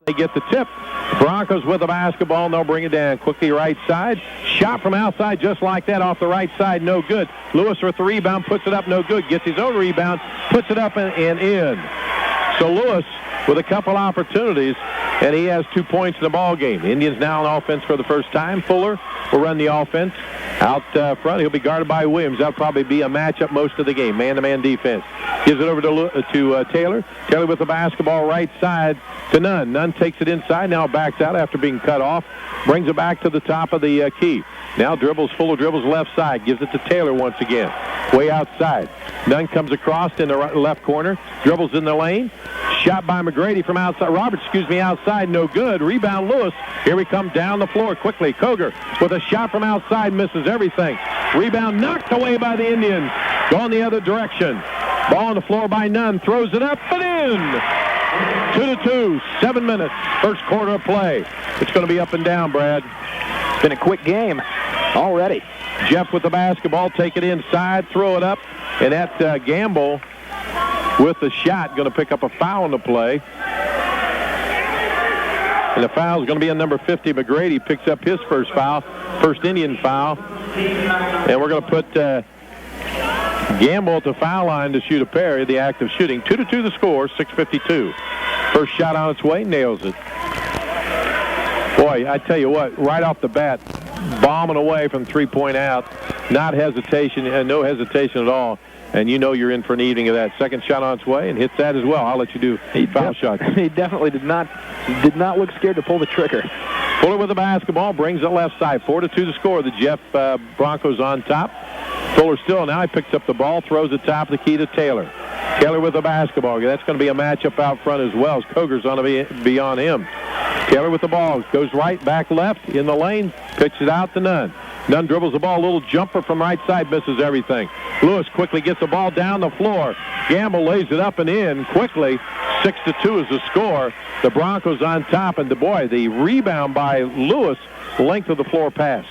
They get the tip. Broncos with the basketball, and they'll bring it down quickly right side. Shot from outside just like that off the right side, no good. Lewis with the rebound, puts it up, no good. Gets his own rebound, puts it up and in. So Lewis with a couple opportunities, and he has 2 points in the ball game. The Indians now on offense for the first time. Fuller will run the offense. Out front, he'll be guarded by Williams. That'll probably be a matchup most of the game, man-to-man defense. Gives it over to Taylor. Taylor with the basketball right side to Nunn. Nunn takes it inside, now backs out after being cut off. Brings it back to the top of the key. Now Fuller dribbles left side. Gives it to Taylor once again. Way outside. Nunn comes across in the left corner. Dribbles in the lane. Shot by McGrady from outside. Outside, no good. Rebound Lewis. Here we come down the floor quickly. Koger with a shot from outside, misses everything. Rebound knocked away by the Indians. Going the other direction. Ball on the floor by Nunn. Throws it up and in. 2-2. 7 minutes. First quarter of play. It's going to be up and down, Brad. It's been a quick game already. Jeff with the basketball. Take it inside. Throw it up. And that Gamble with the shot going to pick up a foul in the play. And the foul is going to be on number 50. McGrady picks up his first foul, first Indian foul. And we're going to put Gamble at the foul line to shoot a pair in the act of shooting. 2-2 the score, 6:52. First shot on its way, nails it. Boy, I tell you what, right off the bat, bombing away from three-point out. Not hesitation, no hesitation at all. And you know you're in for an evening of that. Second shot on its way and hits that as well. I'll let you do foul shots. He definitely did not look scared to pull the trigger. Fuller with the basketball, brings it left side. 4-2 the score. The Jeff Broncos on top. Fuller still. Now he picks up the ball, throws the top of the key to Taylor. Taylor with the basketball. That's going to be a matchup out front as well, as Koger's going to be on him. Taylor with the ball. Goes right, back left, in the lane. Pitches it out to Nunn. Nunn dribbles the ball. A little jumper from right side, misses everything. Lewis quickly gets the ball down the floor. Gamble lays it up and in quickly. 6-2 is the score. The Broncos on top, and the rebound by Lewis, length of the floor pass.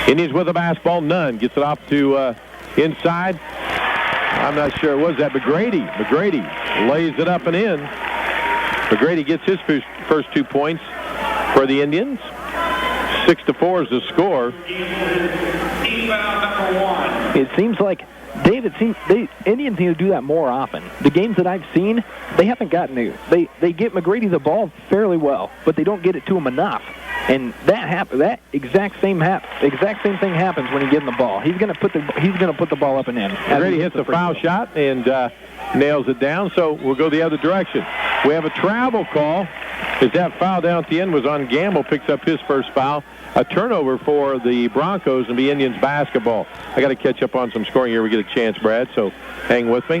Indians with the basketball. Nunn gets it off to inside. I'm not sure. Was that McGrady? McGrady lays it up and in. McGrady gets his first 2 points for the Indians. 6-4 is the score. It seems like, Dave, Indians need to do that more often. The games that I've seen, they haven't gotten to. They get McGrady the ball fairly well, but they don't get it to him enough. And that exact same thing happens when he gets the ball. He's going to put the ball up and in. McGrady hits a foul shot and nails it down. So we'll go the other direction. We have a travel call. As that foul down at the end was on Gamble, picks up his first foul. A turnover for the Broncos and the Indians basketball. I got to catch up on some scoring here. We get a chance, Brad, so hang with me.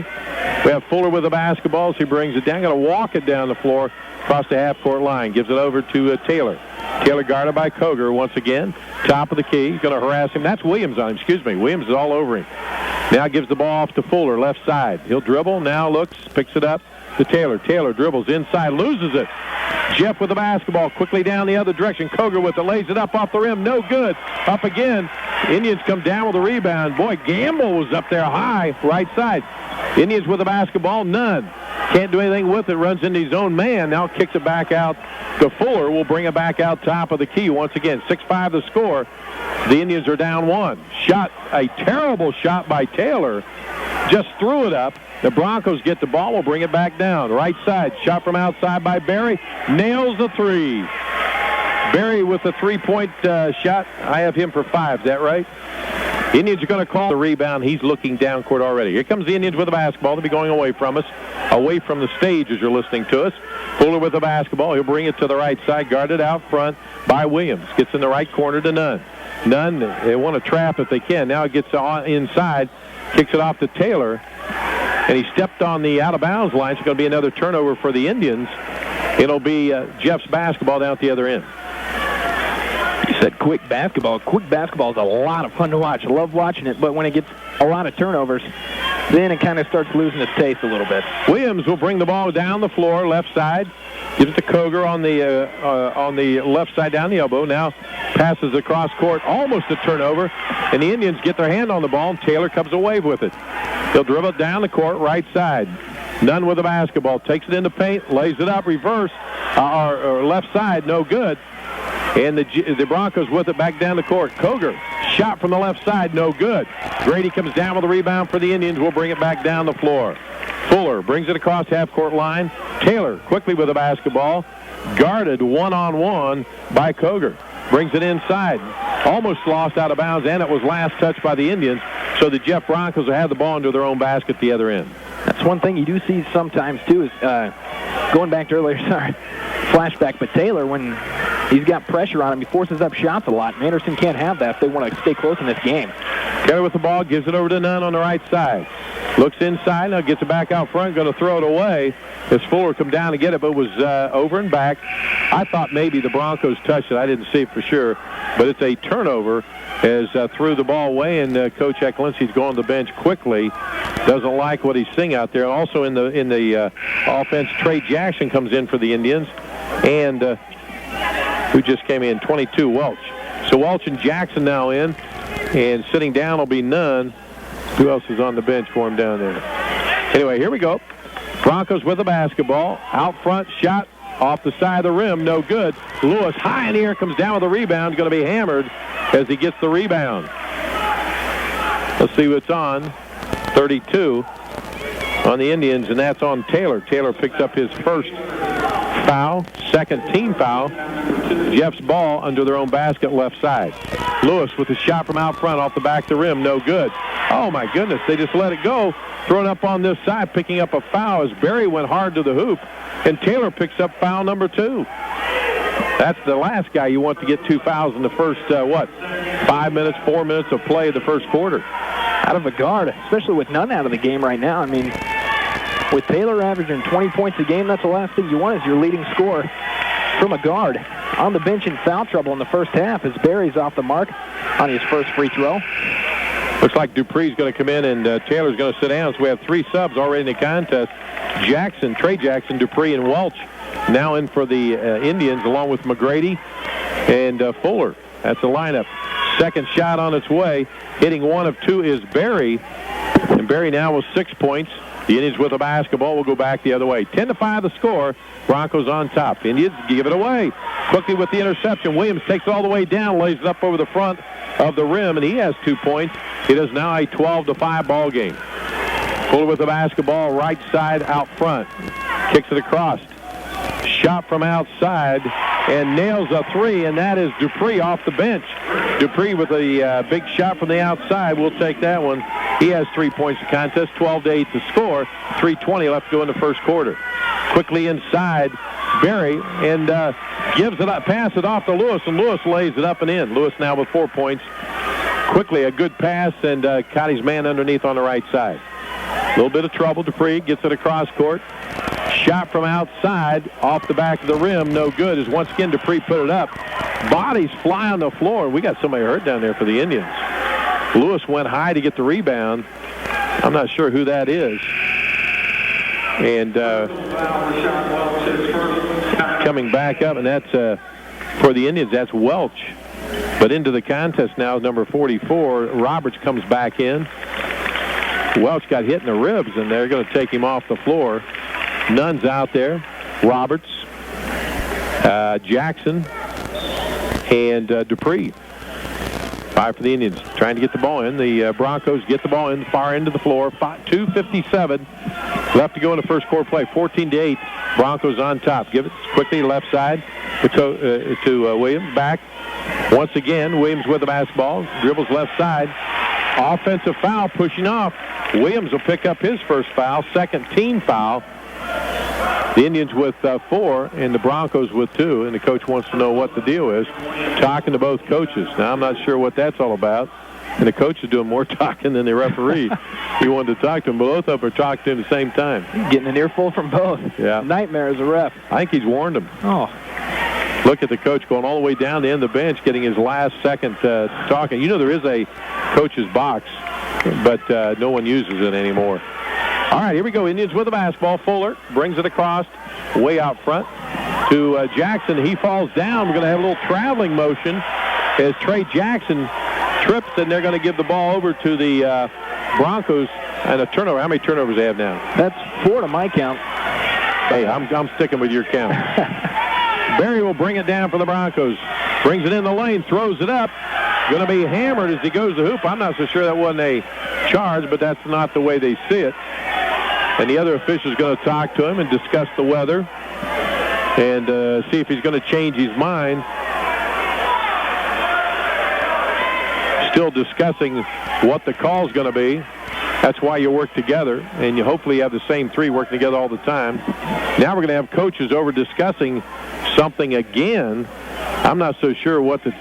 We have Fuller with the basketball. So he brings it down. Got to walk it down the floor across the half-court line. Gives it over to Taylor. Taylor guarded by Koger once again. Top of the key. He's going to harass him. That's Williams on him. Williams is all over him. Now gives the ball off to Fuller, left side. He'll dribble. Now looks, picks it up to Taylor. Taylor dribbles inside, loses it. Jeff with the basketball, quickly down the other direction. Koger with it, lays it up off the rim. No good. Up again. Indians come down with a rebound. Boy, Gamble was up there high, right side. Indians with the basketball, Nunn. Can't do anything with it, runs into his own man. Now kicks it back out to Fuller. We'll bring it back out top of the key once again. 6-5 the score. The Indians are down 1. A terrible shot by Taylor. Just threw it up. The Broncos get the ball. We'll bring it back down. Right side. Shot from outside by Berry. Nails the three. Berry with the three-point shot. I have him for 5. Is that right? Indians are going to call the rebound. He's looking down court already. Here comes the Indians with the basketball. They'll be going away from us. Away from the stage as you're listening to us. Fuller with the basketball. He'll bring it to the right side. Guarded out front by Williams. Gets in the right corner to Nunn. Nunn, they want to trap if they can. Now it gets inside. Kicks it off to Taylor. And he stepped on the out-of-bounds line. It's going to be another turnover for the Indians. It'll be Jeff's basketball down at the other end. You said quick basketball. Quick basketball is a lot of fun to watch. I love watching it, but when it gets a lot of turnovers, then it kind of starts losing its taste a little bit. Williams will bring the ball down the floor, left side. Gives it to Koger on the left side down the elbow. Now passes across court, almost a turnover. And the Indians get their hand on the ball, and Taylor comes away with it. He'll dribble it down the court, right side. Nunn with the basketball. Takes it into paint, lays it up, reverse, or left side, no good. And the Broncos with it back down the court. Koger, shot from the left side, no good. Grady comes down with a rebound for the Indians. We'll bring it back down the floor. Fuller brings it across half-court line. Taylor quickly with the basketball. Guarded one-on-one by Koger. Brings it inside. Almost lost out of bounds, and it was last touched by the Indians. So the Jeff Broncos will have the ball into their own basket at the other end. That's one thing you do see sometimes, too, is going back to earlier, flashback, but Taylor, when he's got pressure on him, he forces up shots a lot, and Anderson can't have that if they want to stay close in this game. Taylor with the ball, gives it over to Nunn on the right side. Looks inside, now gets it back out front, going to throw it away as Fuller come down to get it, but was over and back. I thought maybe the Broncos touched it. I didn't see it for sure, but it's a turnover as threw the ball away, and Coach Eklinski's going to the bench quickly. Doesn't like what he's seeing out there. Also in the offense, Trey Jackson comes in for the Indians, and who just came in, 22, Welch. So Welch and Jackson now in, and sitting down will be Nunn. Who else is on the bench for him down there? Anyway, here we go. Broncos with the basketball. Out front, shot off the side of the rim, no good. Lewis high in the air, comes down with a rebound. Going to be hammered as he gets the rebound. Let's see what's on. 32 on the Indians, and that's on Taylor. Taylor picks up his first foul, second team foul. Jeff's ball under their own basket, left side. Lewis with a shot from out front off the back of the rim, no good. Oh, my goodness, they just let it go. Thrown up on this side, picking up a foul as Berry went hard to the hoop, and Taylor picks up foul number 2. That's the last guy you want to get 2 fouls in the first, 5 minutes, 4 minutes of play of the first quarter. Out of a guard, especially with Nunn out of the game right now. I mean, with Taylor averaging 20 points a game, that's the last thing you want is your leading scorer from a guard. On the bench in foul trouble in the first half as Berry's off the mark on his first free throw. Looks like Dupree's going to come in, and Taylor's going to sit down. So we have 3 subs already in the contest. Jackson, Trey Jackson, Dupree, and Welch now in for the Indians, along with McGrady and Fuller. That's the lineup. Second shot on its way. Hitting 1 of 2 is Berry. And Berry now with 6 points. The Indians with the basketball will go back the other way. 10-5 the score. Broncos on top. Indians give it away. Quickly with the interception. Williams takes it all the way down, lays it up over the front of the rim, and he has 2 points. It is now a 12-5 ball game. Fuller with the basketball, right side out front. Kicks it across. Shot from outside and nails a 3, and that is Dupree off the bench. Dupree with a big shot from the outside. We'll take that one. He has 3 points to contest, 12-8 to score. 3:20 left to go in the first quarter. Quickly inside, Berry, and gives it up, pass it off to Lewis, and Lewis lays it up and in. Lewis now with 4 points. Quickly a good pass, and caught his man underneath on the right side. A little bit of trouble. Dupree gets it across court. Shot from outside off the back of the rim, no good, as once again Dupree put it up. Bodies fly on the floor. We got somebody hurt down there for the Indians. Lewis went high to get the rebound. I'm not sure who that is. And coming back up, and that's for the Indians, that's Welch. But into the contest now is number 44. Roberts comes back in. Welch got hit in the ribs, and they're going to take him off the floor. Nunn's out there. Roberts, Jackson, and Dupree. 5 for the Indians. Trying to get the ball in. The Broncos get the ball in, far end of the floor. 2:57 left to go in the first quarter play. 14-8. Broncos on top. Give it quickly left side to Williams. Back. Once again, Williams with the basketball. Dribbles left side. Offensive foul pushing off. Williams will pick up his first foul. Second team foul. The Indians with 4 and the Broncos with 2, and the coach wants to know what the deal is. Talking to both coaches. Now, I'm not sure what that's all about, and the coach is doing more talking than the referee. He wanted to talk to him, but both of them are talking to him at the same time. Getting an earful from both. Yeah. Nightmare as a ref. I think he's warned him. Oh. Look at the coach going all the way down the end of the bench, getting his last second talking. You know there is a coach's box, but no one uses it anymore. All right, here we go. Indians with the basketball. Fuller brings it across way out front to Jackson. He falls down. We're going to have a little traveling motion as Trey Jackson trips, and they're going to give the ball over to the Broncos and a turnover. How many turnovers they have now? That's 4 to my count. Hey, I'm sticking with your count. Berry will bring it down for the Broncos. Brings it in the lane, throws it up. Going to be hammered as he goes to hoop. I'm not so sure that wasn't a charge, but that's not the way they see it. And the other official is going to talk to him and discuss the weather and see if he's going to change his mind. Still discussing what the call is going to be. That's why you work together, and you hopefully have the same 3 working together all the time. Now we're going to have coaches over discussing something again. I'm not so sure what the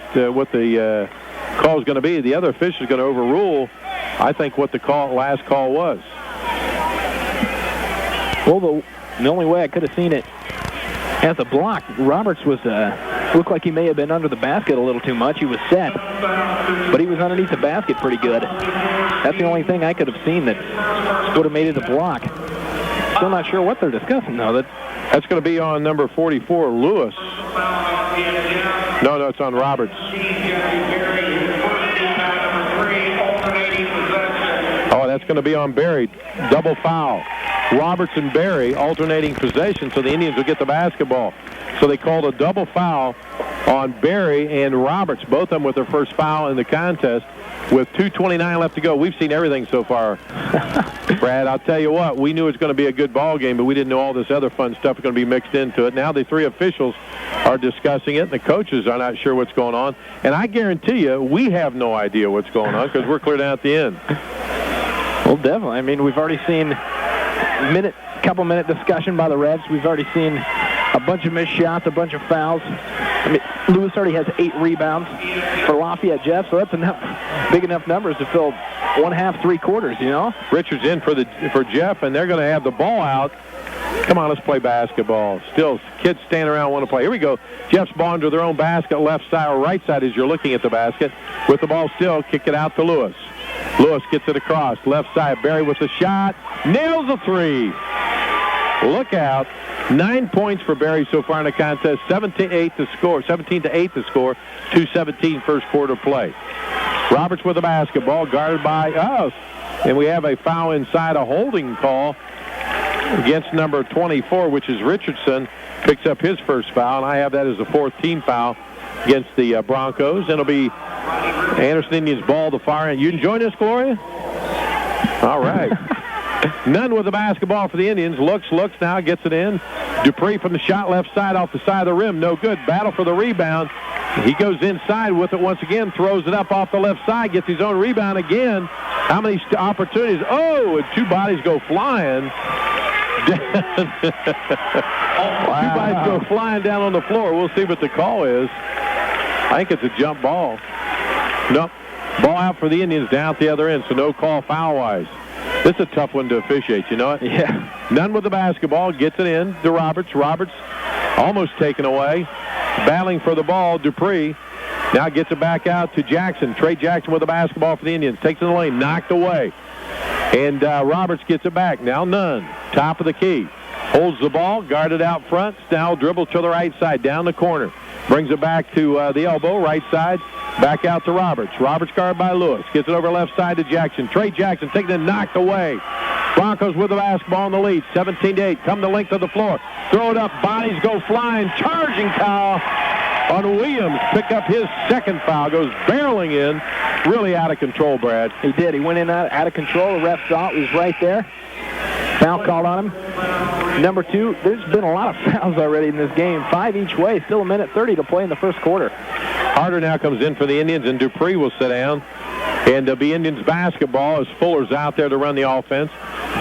call is going to be. The other official is going to overrule, I think, what the last call was. Well, the only way I could have seen it as a block, Roberts was looked like he may have been under the basket a little too much. He was set, but he was underneath the basket pretty good. That's the only thing I could have seen that would have made it a block. Still not sure what they're discussing, though. That's going to be on number 44, Lewis. No, it's on Roberts. Oh, that's going to be on Berry. Double foul. Roberts and Berry alternating possession, so the Indians will get the basketball. So they called a double foul on Berry and Roberts, both of them with their first foul in the contest. With 2:29 left to go, we've seen everything so far. Brad, I'll tell you what, we knew it was going to be a good ball game, but we didn't know all this other fun stuff was going to be mixed into it. Now the 3 officials are discussing it, and the coaches are not sure what's going on. And I guarantee you, we have no idea what's going on because we're clear down at the end. Well, definitely. I mean, we've already seen couple-minute discussion by the refs. We've already seen a bunch of missed shots, a bunch of fouls. I mean, Lewis already has 8 rebounds for Lafayette Jeff, so that's big enough numbers to fill 1/2, 3/4, you know? Richards in for Jeff, and they're going to have the ball out. Come on, let's play basketball. Still, kids standing around want to play. Here we go. Jeff's ball into their own basket, left side or right side as you're looking at the basket. With the ball still, kick it out to Lewis. Lewis gets it across, left side. Berry with the shot, nails the 3. Look out. 9 points for Berry so far in the contest. 17-8 to score. 17-8 to score. 2:17 first quarter play. Roberts with the basketball, guarded by us. And we have a foul inside, a holding call against number 24, which is Richardson. Picks up his first foul, and I have that as the 4th team foul against the Broncos. And it'll be Anderson Indians ball to fire. And you enjoying this, Gloria? All right. Nunn with the basketball for the Indians. Looks now, gets it in. Dupree from the shot, left side off the side of the rim. No good. Battle for the rebound. He goes inside with it once again, throws it up off the left side, gets his own rebound again. How many opportunities? Oh, and 2 bodies go flying. Wow. 2 bodies go flying down on the floor. We'll see what the call is. I think it's a jump ball. Nope. Ball out for the Indians down at the other end, so no call foul-wise. This is a tough one to officiate, you know it? Yeah. Nunn with the basketball, gets it in to Roberts. Roberts almost taken away. Battling for the ball, Dupree. Now gets it back out to Jackson. Trey Jackson with the basketball for the Indians. Takes it in the lane, knocked away. And Roberts gets it back. Now Nunn, top of the key. Holds the ball, guarded out front. Now dribbles to the right side, down the corner. Brings it back to the elbow, right side. Back out to Roberts. Roberts guarded by Lewis. Gets it over left side to Jackson. Trey Jackson taking it, knocked away. Broncos with the basketball in the lead. 17-8. Come the length of the floor. Throw it up. Bodies go flying. Charging foul on Williams. Pick up his 2nd foul. Goes barreling in. Really out of control, Brad. He did. He went in out of control. The ref saw it. Was right there. Foul called on him. Number 2, there's been a lot of fouls already in this game. 5 each way. Still 1:30 to play in the first quarter. Harder now comes in for the Indians, and Dupree will sit down. And it'll be Indians basketball as Fuller's out there to run the offense.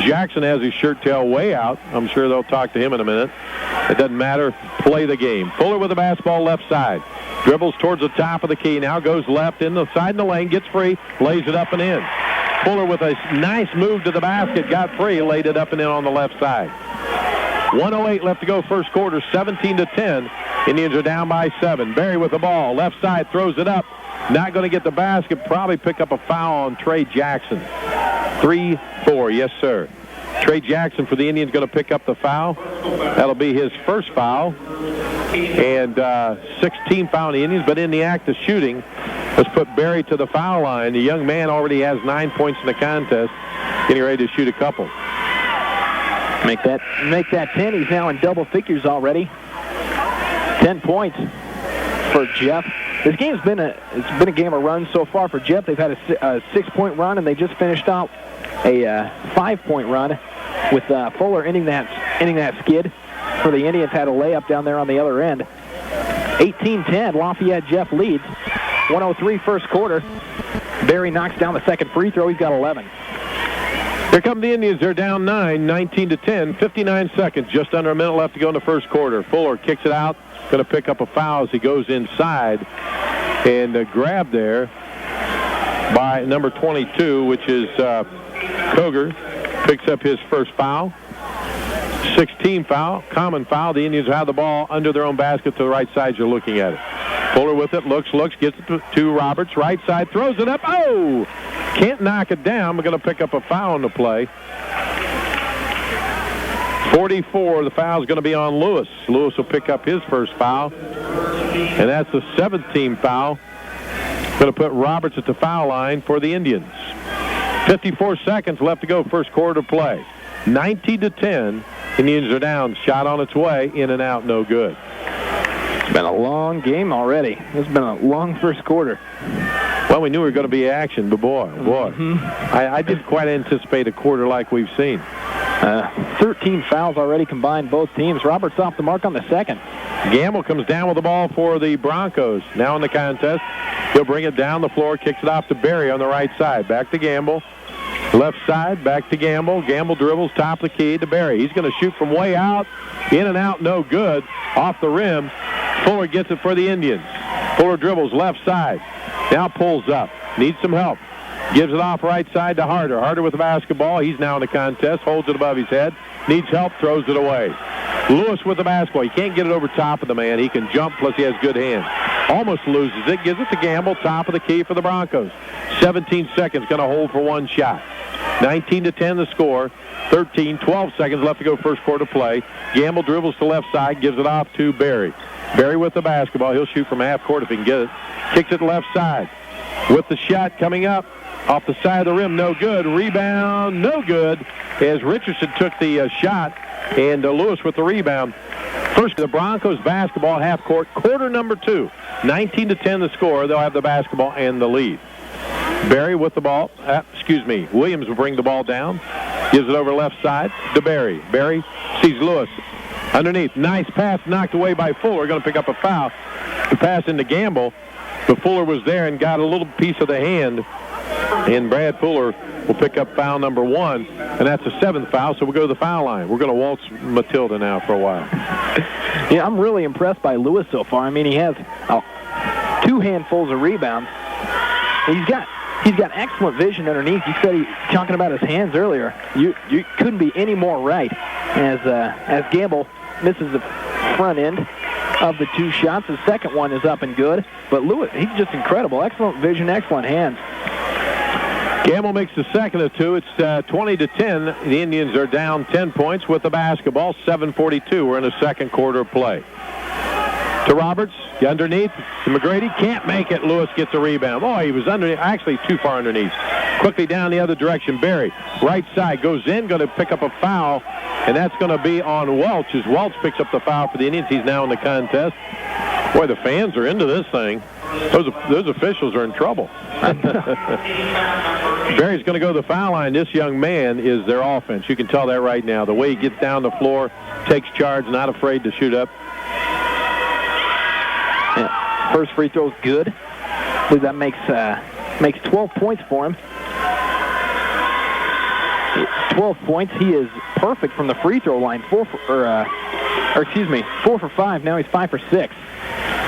Jackson has his shirt tail way out. I'm sure they'll talk to him in a minute. It doesn't matter. Play the game. Fuller with the basketball left side. Dribbles towards the top of the key. Now goes left in the side in the lane. Gets free. Lays it up and in. Fuller with a nice move to the basket. Got free. Laid it up and in on the left side. 1:08 left to go first quarter. 17-10. Indians are down by 7. Berry with the ball. Left side throws it up. Not going to get the basket. Probably pick up a foul on Trey Jackson. 3-4. Yes, sir. Trey Jackson for the Indians going to pick up the foul. That'll be his first foul. And 16 foul on the Indians. But in the act of shooting, Let's put Barry to the foul line. The young man already has 9 points in the contest, getting ready to shoot a couple. Make that 10. He's now in double figures already. 10 points for Jeff. This game's been a game of runs so far for Jeff. They've had a 6-point run, and they just finished out a 5-point run with Fuller ending that skid. For the Indians, had a layup down there on the other end. 18-10, Lafayette Jeff leads. 1:03 first quarter. Barry knocks down the second free throw. He's got 11. Here come the Indians. They're down 9, 19-10. 59 seconds, just under a minute left to go in the first quarter. Fuller kicks it out. Going to pick up a foul as he goes inside. And grabbed there by number 22, which is Koger. Picks up his first foul. 16 foul, common foul. The Indians have the ball under their own basket to the right side. You're looking at it. Fuller with it, looks, gets it to Roberts. Right side, throws it up. Oh! Can't knock it down. We're going to pick up a foul on the play. 44, the foul's going to be on Lewis. Lewis will pick up his first foul. And that's the 17th foul. Going to put Roberts at the foul line for the Indians. 54 seconds left to go, first quarter play. 19-10. Indians are down. Shot on its way. In and out. No good. It's been a long game already. It's been a long first quarter. Well, we knew we were going to be action, but boy. I didn't quite anticipate a quarter like we've seen. 13 fouls already combined, both teams. Roberts off the mark on the second. Gamble comes down with the ball for the Broncos. Now in the contest. He'll bring it down the floor, kicks it off to Barry on the right side. Back to Gamble. Left side, back to Gamble. Gamble dribbles top of the key to Barry. He's going to shoot from way out. In and out, no good. Off the rim. Fuller gets it for the Indians. Fuller dribbles left side. Now pulls up. Needs some help. Gives it off right side to Harder. Harder with the basketball. He's now in the contest. Holds it above his head. Needs help. Throws it away. Lewis with the basketball. He can't get it over top of the man. He can jump, plus he has good hands. Almost loses it. Gives it to Gamble. Top of the key for the Broncos. 17 seconds. Going to hold for one shot. 19-10 the score. 12 seconds left to go first quarter play. Gamble dribbles to left side. Gives it off to Barry. Barry with the basketball. He'll shoot from half court if he can get it. Kicks it left side. With the shot coming up. Off the side of the rim, no good. Rebound, no good. As Richardson took the shot, and Lewis with the rebound. First, the Broncos basketball, half court, quarter number 2. 19-10 the score. They'll have the basketball and the lead. Barry with the ball. Williams will bring the ball down. Gives it over left side to Barry. Barry sees Lewis underneath. Nice pass knocked away by Fuller. Going to pick up a foul. The pass into Gamble. But Fuller was there and got a little piece of the hand. And Brad Fuller will pick up foul number 1, and that's the 7th foul, so we'll go to the foul line. We're going to waltz Matilda now for a while. Yeah, I'm really impressed by Lewis so far. I mean, he has 2 handfuls of rebounds. He's got excellent vision underneath. You said talking about his hands earlier. You couldn't be any more right as Gamble misses the front end of the 2 shots. The second one is up and good. But Lewis, he's just incredible. Excellent vision, excellent hands. Gamble makes the second of 2. It's 20-10. The Indians are down 10 points with the basketball. 7:42. We're in the second quarter of play. To Roberts, underneath, to McGrady. Can't make it. Lewis gets a rebound. Oh, he was underneath, actually too far underneath. Quickly down the other direction. Barry, right side, goes in, going to pick up a foul, and that's going to be on Welch, as Welch picks up the foul for the Indians. He's now in the contest. Boy, the fans are into this thing. Those officials are in trouble. Barry's going to go to the foul line. This young man is their offense. You can tell that right now. The way he gets down the floor, takes charge, not afraid to shoot up. Yeah. First free throw is good. I believe that makes 12 points for him. 12 points. He is perfect from the free throw line. 4 for 5. Now he's 5 for 6.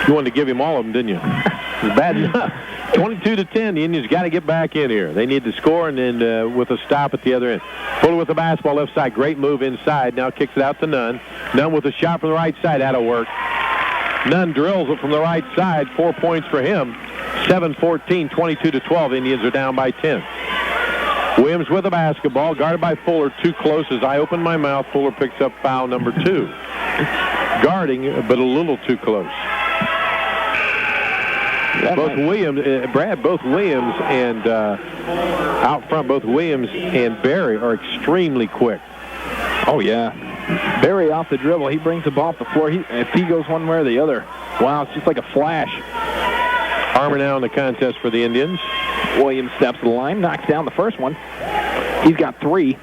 You wanted to give him all of them, didn't you? It's bad enough. 22-10. The Indians got to get back in here. They need to score, and then with a stop at the other end. Fuller with the basketball left side. Great move inside. Now kicks it out to Nunn. Nunn with a shot from the right side. That'll work. Nunn drills it from the right side. 4 points for him. 7-14, 22-12. Indians are down by 10. Williams with the basketball. Guarded by Fuller. Too close. As I open my mouth, Fuller picks up foul number 2. Guarding, but a little too close. Both Williams, Brad, both Williams and out front, both Williams and Barry are extremely quick. Oh, yeah. Barry off the dribble. He brings the ball off the floor. If he goes one way or the other, wow, it's just like a flash. Armour now in the contest for the Indians. Williams steps to the line, knocks down the first one. He's got 3.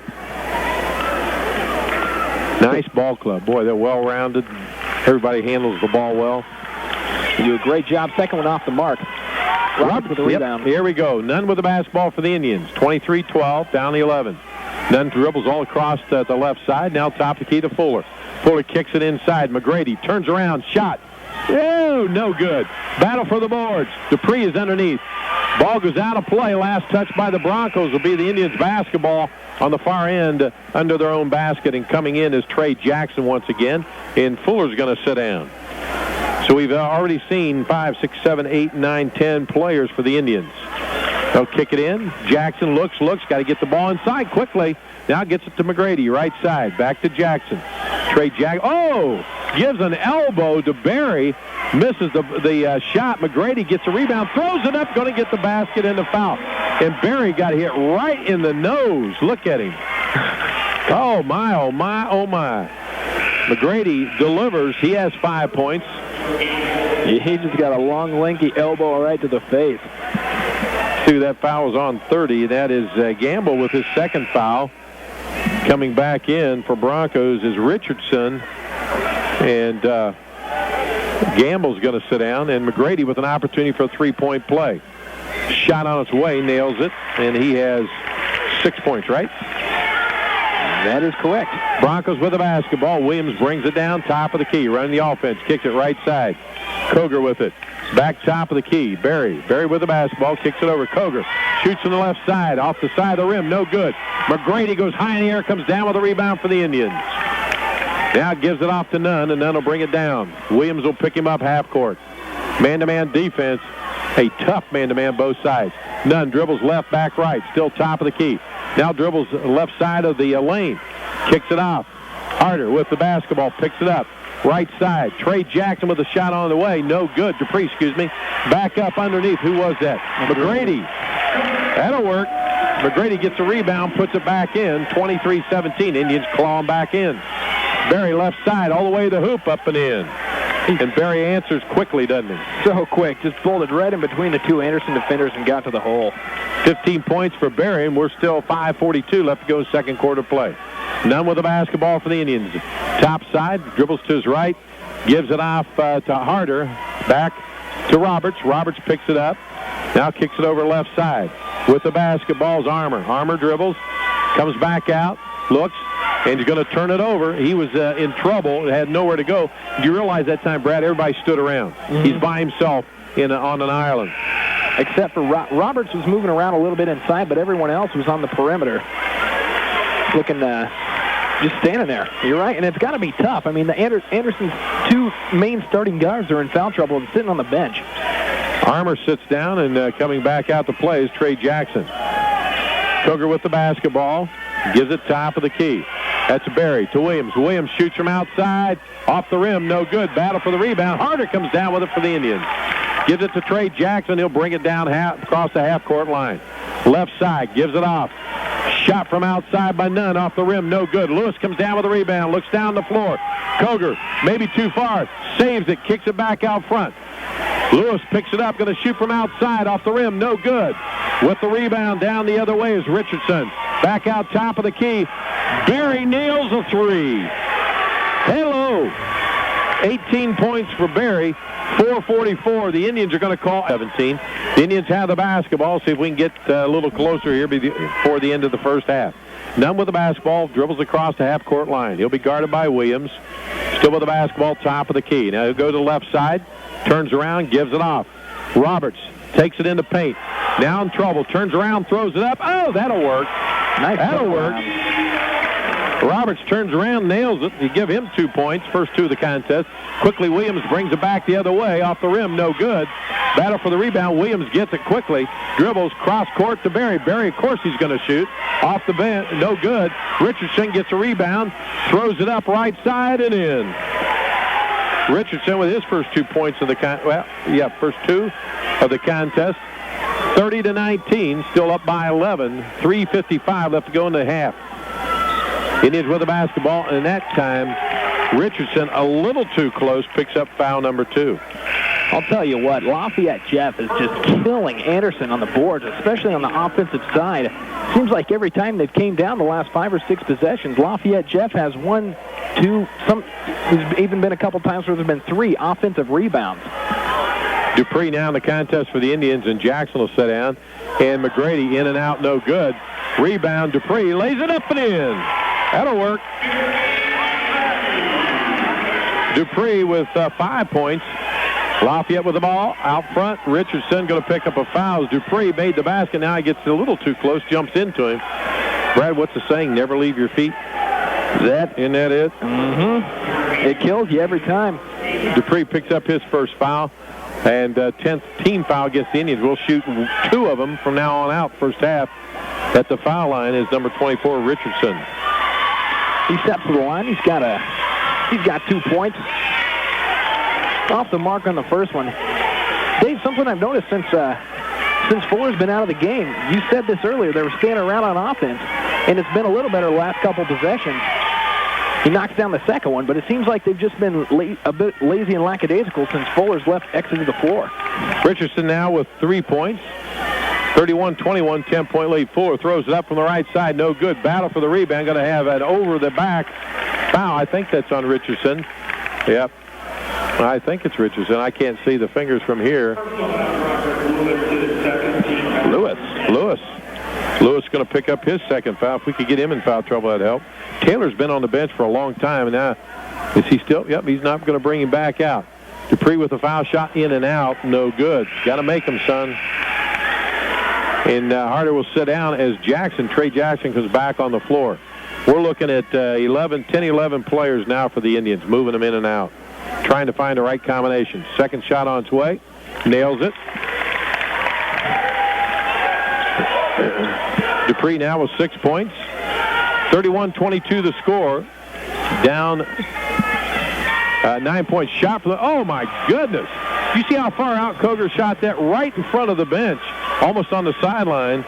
Nice ball club. Boy, they're well-rounded. Everybody handles the ball well. They do a great job. Second one off the mark. Roberts with the rebound. Here we go. Nunn with the basketball for the Indians. 23-12, down the 11. Nunn dribbles all across the left side. Now top the key to Fuller. Fuller kicks it inside. McGrady turns around. Shot. Oh, no good. Battle for the boards. Dupree is underneath. Ball goes out of play. Last touch by the Broncos will be the Indians basketball on the far end under their own basket. And coming in is Trey Jackson once again. And Fuller's going to sit down. So we've already seen 5, 6, 7, 8, 9, 10 players for the Indians. They'll kick it in. Jackson looks, got to get the ball inside quickly. Now gets it to McGrady, right side. Back to Jackson. Trey Jackson. Oh! Gives an elbow to Barry. Misses the shot. McGrady gets a rebound. Throws it up. Going to get the basket and the foul. And Barry got hit right in the nose. Look at him. Oh, my, oh, my, oh, my. McGrady delivers. He has 5 points. He just got a long, lanky elbow right to the face. That foul was on 30. That is Gamble with his second foul. Coming back in for Broncos is Richardson. And Gamble's going to sit down. And McGrady with an opportunity for a three-point play. Shot on its way, nails it. And he has 6 points, right? That is correct. Broncos with the basketball. Williams brings it down, top of the key, running the offense, kicks it right side. Koger with it. Back top of the key. Barry with the basketball, kicks it over. Koger shoots on the left side, off the side of the rim, no good. McGrady goes high in the air, comes down with a rebound for the Indians. Now gives it off to Nunn, and Nunn will bring it down. Williams will pick him up half court. Man-to-man defense, a tough man-to-man both sides. Nunn dribbles left, back right, still top of the key. Now dribbles left side of the lane, kicks it off. Harder with the basketball, picks it up. Right side, Trey Jackson with a shot on the way. No good. Dupree, back up underneath. Who was that? McGrady. That'll work. McGrady gets a rebound, puts it back in. 23-17. Indians clawing back in. Barry left side, all the way to the hoop, up and in. And Barry answers quickly, doesn't he? So quick. Just folded right in between the two Anderson defenders and got to the hole. 15 points for Barry, and we're still 5:42 left to go second quarter play. Nunn with the basketball for the Indians. Top side, dribbles to his right, gives it off to Harder. Back to Roberts. Roberts picks it up. Now kicks it over left side. With the basketball is Armour. Armour dribbles, comes back out, looks, and he's going to turn it over. He was in trouble, had nowhere to go. You realize that time, Brad, everybody stood around. Mm-hmm. He's by himself on an island. Except for Roberts was moving around a little bit inside, but everyone else was on the perimeter. Looking, just standing there. You're right, and it's got to be tough. I mean, the Anderson's two main starting guards are in foul trouble and sitting on the bench. Armour sits down, and coming back out to play is Trey Jackson. Koger with the basketball. Gives it top of the key. That's Barry to Williams. Williams shoots from outside. Off the rim, no good. Battle for the rebound. Harder comes down with it for the Indians. Gives it to Trey Jackson. He'll bring it down across the half-court line. Left side, gives it off. Shot from outside by Nunn, off the rim, no good. Lewis comes down with a rebound, looks down the floor. Koger, maybe too far, saves it, kicks it back out front. Lewis picks it up, going to shoot from outside, off the rim, no good. With the rebound down the other way is Richardson. Back out top of the key. Barry nails a three. Hello. 18 points for Barry. 4:44. The Indians are going to call 17. The Indians have the basketball. See if we can get a little closer here before the end of the first half. Nunn with the basketball, dribbles across the half-court line. He'll be guarded by Williams. Still with the basketball, top of the key. Now he'll go to the left side, turns around, gives it off. Roberts takes it into paint. Now in trouble, turns around, throws it up. Oh, that'll work. Nice. That'll work. Roberts turns around, nails it. You give him 2 points, first two of the contest. Quickly, Williams brings it back the other way, off the rim, no good. Battle for the rebound. Williams gets it quickly. Dribbles cross court to Barry. Barry, of course, he's going to shoot. Off the bench, no good. Richardson gets a rebound, throws it up right side and in. Richardson with his first 2 points of the first 2 of the contest. 30-19, still up by 11. 3:55 left to go in the half. Indians with the basketball, and that time Richardson a little too close, picks up foul number 2. I'll tell you what, Lafayette Jeff is just killing Anderson on the boards, especially on the offensive side. Seems like every time they've came down the last 5 or 6 possessions, Lafayette Jeff has 1, 2, there's even been a couple times where there's been 3 offensive rebounds. Dupree now in the contest for the Indians, and Jackson will sit down. And McGrady in and out, no good. Rebound, Dupree lays it up and in. That'll work. Dupree with 5 points. Lafayette with the ball out front. Richardson going to pick up a foul. Dupree made the basket. Now he gets a little too close, jumps into him. Brad, what's the saying? Never leave your feet. Isn't that it? Mm-hmm. It kills you every time. Dupree picks up his first foul, and 10th team foul against the Indians. We'll shoot 2 of them from now on out first half. At the foul line is number 24, Richardson. He steps to the line. He's got 2 points. Off the mark on the first one. Dave, something I've noticed since Fuller's been out of the game, you said this earlier, they were staying around on offense, and it's been a little better the last couple possessions. He knocks down the second one, but it seems like they've just been a bit lazy and lackadaisical since Fuller's exited the floor. Richardson now with 3 points. 31-21, 10-point lead. Fuller throws it up from the right side, no good. Battle for the rebound, going to have an over-the-back foul. I think that's on Richardson. Yep. I think it's Richardson. I can't see the fingers from here. Lewis going to pick up his second foul. If we could get him in foul trouble, that'd help. Taylor's been on the bench for a long time, and now is he still? Yep, he's not going to bring him back out. Dupree with a foul shot in and out, no good. Got to make him, son. And Harder will sit down as Trey Jackson comes back on the floor. We're looking at 10-11 players now for the Indians, moving them in and out, trying to find the right combination. Second shot on its way. Nails it. Dupree now with 6 points. 31-22 the score. Down 9-point shot for the... Oh, my goodness. You see how far out Koger shot that? Right in front of the bench, almost on the sideline.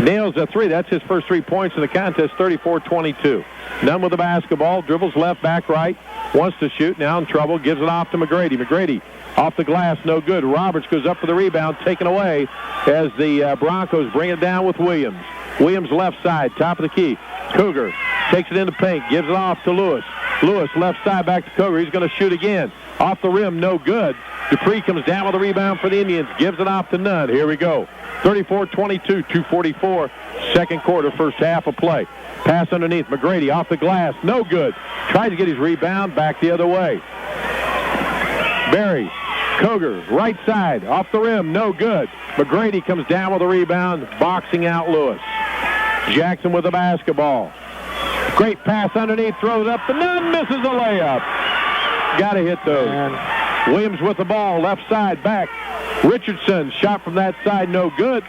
Nails a 3. That's his first 3 points in the contest, 34-22. Nunn with the basketball, dribbles left, back right, wants to shoot, now in trouble, gives it off to McGrady. McGrady off the glass, no good. Roberts goes up for the rebound, taken away as the Broncos bring it down with Williams. Williams left side, top of the key. Cougar takes it into paint, gives it off to Lewis. Lewis left side back to Cougar. He's going to shoot again. Off the rim, no good. Dupree comes down with the rebound for the Indians, gives it off to Nunn. Here we go. 34-22, 2:44, second quarter, first half of play. Pass underneath, McGrady off the glass, no good. Tries to get his rebound back the other way. Barry, Koger, right side, off the rim, no good. McGrady comes down with the rebound, boxing out Lewis. Jackson with the basketball. Great pass underneath, throws up, and Nunn misses a layup. Got to hit those. Williams with the ball, left side, back. Richardson, shot from that side, no good.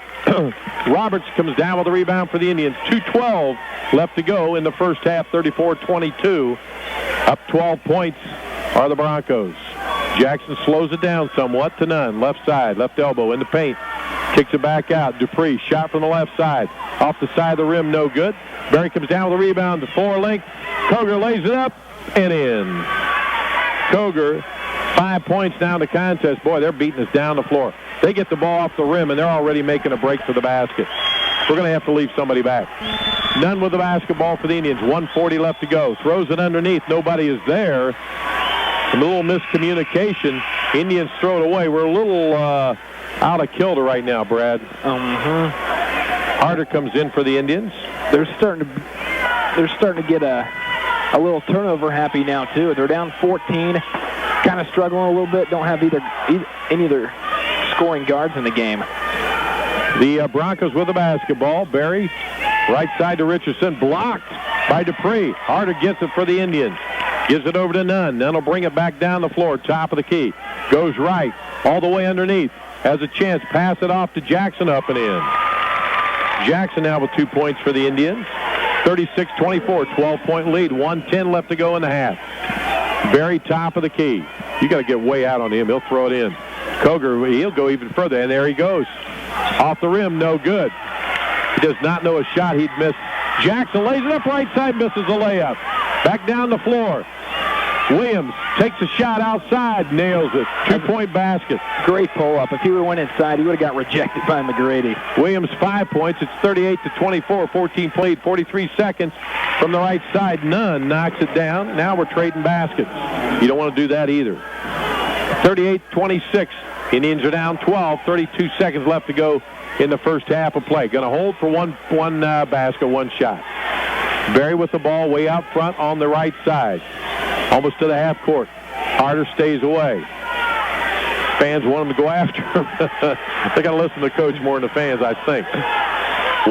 Roberts comes down with the rebound for the Indians. 2:12 left to go in the first half, 34-22. Up 12 points are the Broncos. Jackson slows it down somewhat to Nunn. Left side, left elbow in the paint. Kicks it back out. Dupree, shot from the left side. Off the side of the rim, no good. Barry comes down with the rebound to floor length. Koger lays it up and in. Koger, 5 points now in the contest. Boy, they're beating us down the floor. They get the ball off the rim, and they're already making a break for the basket. We're going to have to leave somebody back. Nunn with the basketball for the Indians. 1:40 left to go. Throws it underneath. Nobody is there. A little miscommunication. Indians throw it away. We're a little out of kilter right now, Brad. Harder comes in for the Indians. They're starting to get a little turnover happy now, too. They're down 14. Kind of struggling a little bit. Don't have any of their scoring guards in the game. The Broncos with the basketball. Barry, right side to Richardson. Blocked by Dupree. Harder gets it for the Indians. Gives it over to Nunn. Nunn will bring it back down the floor. Top of the key. Goes right. All the way underneath. Has a chance. Pass it off to Jackson, up and in. Jackson now with 2 points for the Indians. 36-24. 12-point lead. 1:10 left to go in the half. Barry, top of the key. you got to get way out on him. He'll throw it in. Koger, he'll go even further, and there he goes. Off the rim, no good. He does not know a shot he'd miss. Jackson lays it up right side, misses a layup. Back down the floor. Williams takes a shot outside, nails it. 2-point basket. Great pull-up. If he would have went inside, he would have got rejected by McGrady. Williams 5 points. It's 38-24. 14 played, 43 seconds from the right side. Nunn knocks it down. Now we're trading baskets. You don't want to do that either. 38-26. Indians are down 12. 32 seconds left to go in the first half of play. Going to hold for one basket, one shot. Berry with the ball way out front on the right side. Almost to the half court. Harder stays away. Fans want him to go after him. They got to listen to the coach more than the fans, I think.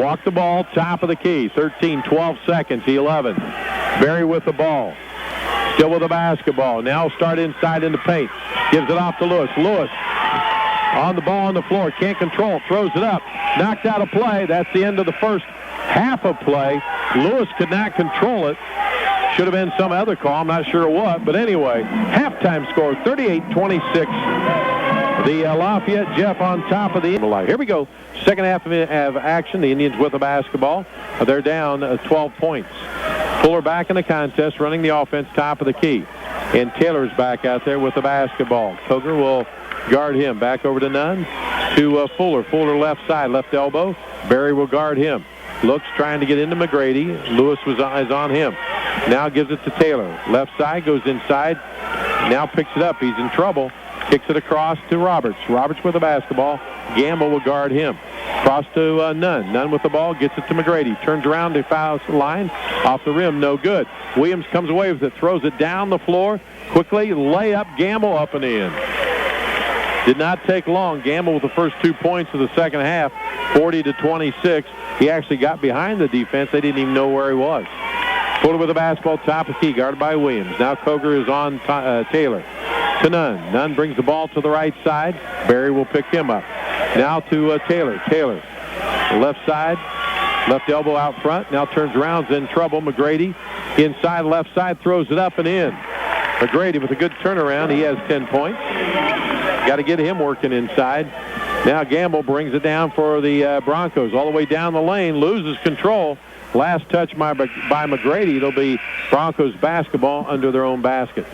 Walk the ball, top of the key. 12 seconds, 11. Berry with the ball. Still with the basketball. Now start inside in the paint. Gives it off to Lewis. Lewis on the ball on the floor. Can't control. Throws it up. Knocked out of play. That's the end of the first half of play. Lewis could not control it. Should have been some other call. I'm not sure what. But anyway, halftime score 38-26. The Lafayette Jeff on top of the... Here we go. Second half of action. The Indians with the basketball. They're down 12 points. Fuller back in the contest, running the offense, top of the key. And Taylor's back out there with the basketball. Koger will guard him. Back over to Nunn. To Fuller. Fuller left side, left elbow. Berry will guard him. Looks, trying to get into McGrady. Lewis is on him. Now gives it to Taylor. Left side, goes inside. Now picks it up. He's in trouble. Kicks it across to Roberts. Roberts with the basketball. Gamble will guard him. Cross to Nunn. Nunn with the ball. Gets it to McGrady. Turns around to foul line. Off the rim. No good. Williams comes away with it. Throws it down the floor. Quickly. Layup. Gamble up and in. Did not take long. Gamble with the first 2 points of the second half. 40-26. He actually got behind the defense. They didn't even know where he was. Fuller with the basketball, top of key, guarded by Williams. Now Koger is on Taylor. To Nunn. Nunn brings the ball to the right side. Berry will pick him up. Now to Taylor. Taylor, left side, left elbow out front. Now turns around, is in trouble. McGrady inside left side, throws it up and in. McGrady with a good turnaround. He has 10 points. Got to get him working inside. Now Gamble brings it down for the Broncos. All the way down the lane, loses control. Last touch by McGrady. It'll be Broncos basketball under their own basket.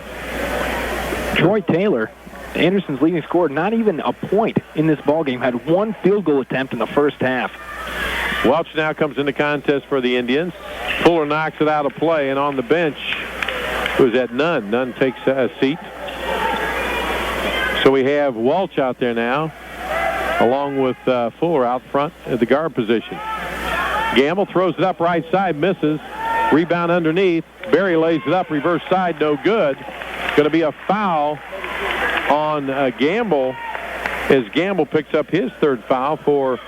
Troy Taylor, Anderson's leading scorer, not even a point in this ballgame, had one field goal attempt in the first half. Welch now comes into contest for the Indians. Fuller knocks it out of play, and on the bench was that Nunn. Nunn takes a seat. So we have Welch out there now, along with Fuller out front at the guard position. Gamble throws it up right side, misses. Rebound underneath. Berry lays it up, reverse side, no good. Going to be a foul on Gamble as Gamble picks up his third foul for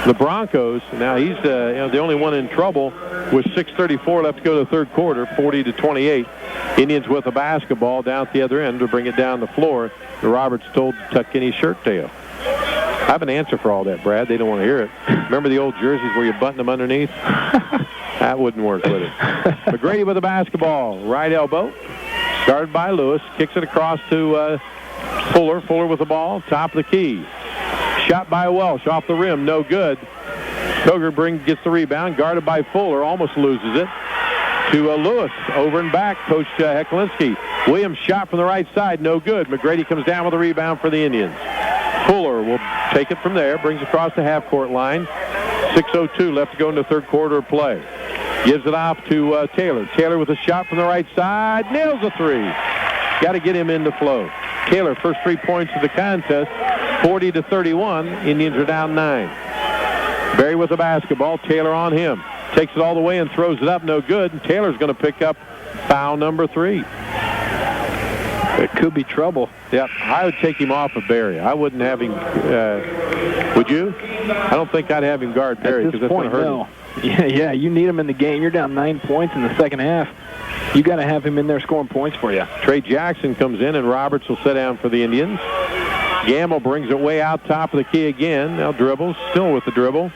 the Broncos. Now he's the only one in trouble with 6:34 left to go to the third quarter, 40-28. Indians with a basketball down at the other end to bring it down the floor. Roberts told to tuck in his shirt tail. I have an answer for all that, Brad. They don't want to hear it. Remember the old jerseys where you button them underneath? That wouldn't work with it. McGrady with the basketball. Right elbow. Guarded by Lewis. Kicks it across to Fuller. Fuller with the ball. Top of the key. Shot by Welsh. Off the rim. No good. Koger gets the rebound. Guarded by Fuller. Almost loses it. To Lewis. Over and back. Coach Hecklinski. Williams shot from the right side. No good. McGrady comes down with a rebound for the Indians. Fuller will take it from there. Brings across the half-court line. 6:02 left to go in the third quarter of play. Gives it off to Taylor. Taylor with a shot from the right side. Nails a three. Got to get him in the flow. Taylor, first 3 points of the contest. 40-31. Indians are down 9. Berry with the basketball. Taylor on him. Takes it all the way and throws it up. No good. And Taylor's going to pick up foul number 3. It could be trouble. Yep, I would take him off of Berry. I wouldn't have him. Would you? I don't think I'd have him guard Berry because that's going to hurt him. Yeah, you need him in the game. You're down 9 points in the second half. You got to have him in there scoring points for you. Trey Jackson comes in, and Roberts will sit down for the Indians. Gamble brings it way out top of the key again. Now dribbles, still with the dribble.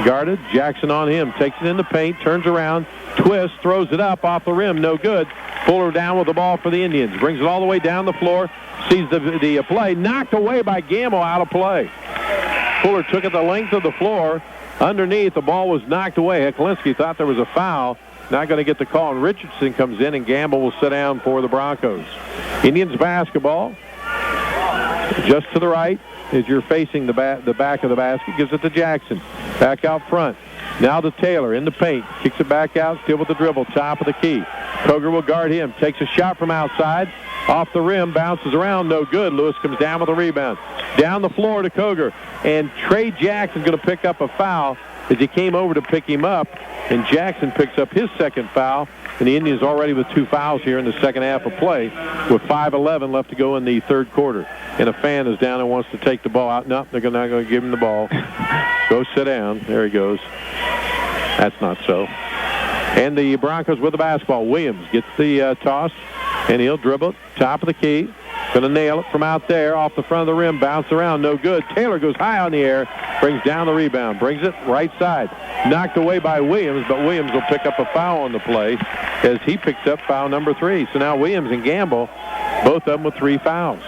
Guarded. Jackson on him. Takes it in the paint. Turns around. Twists. Throws it up off the rim. No good. Fuller down with the ball for the Indians. Brings it all the way down the floor. Sees the play. Knocked away by Gamble, out of play. Fuller took it the length of the floor. Underneath, the ball was knocked away. Heklinski thought there was a foul. Not going to get the call. And Richardson comes in, and Gamble will sit down for the Broncos. Indians basketball. Just to the right as you're facing the back of the basket. Gives it to Jackson. Back out front. Now to Taylor in the paint. Kicks it back out. Still with the dribble. Top of the key. Koger will guard him. Takes a shot from outside. Off the rim. Bounces around. No good. Lewis comes down with a rebound. Down the floor to Koger. And Trey Jackson's going to pick up a foul as he came over to pick him up. And Jackson picks up his second foul. And the Indians already with 2 fouls here in the second half of play with 5:11 left to go in the third quarter. And a fan is down and wants to take the ball out. No, they're not going to give him the ball. Go sit down. There he goes. That's not so. And the Broncos with the basketball. Williams gets the toss, and he'll dribble it. Top of the key. Going to nail it from out there. Off the front of the rim. Bounce around. No good. Taylor goes high on the air. Brings down the rebound. Brings it right side. Knocked away by Williams, but Williams will pick up a foul on the play as he picks up foul number 3. So now Williams and Gamble, both of them with 3 fouls.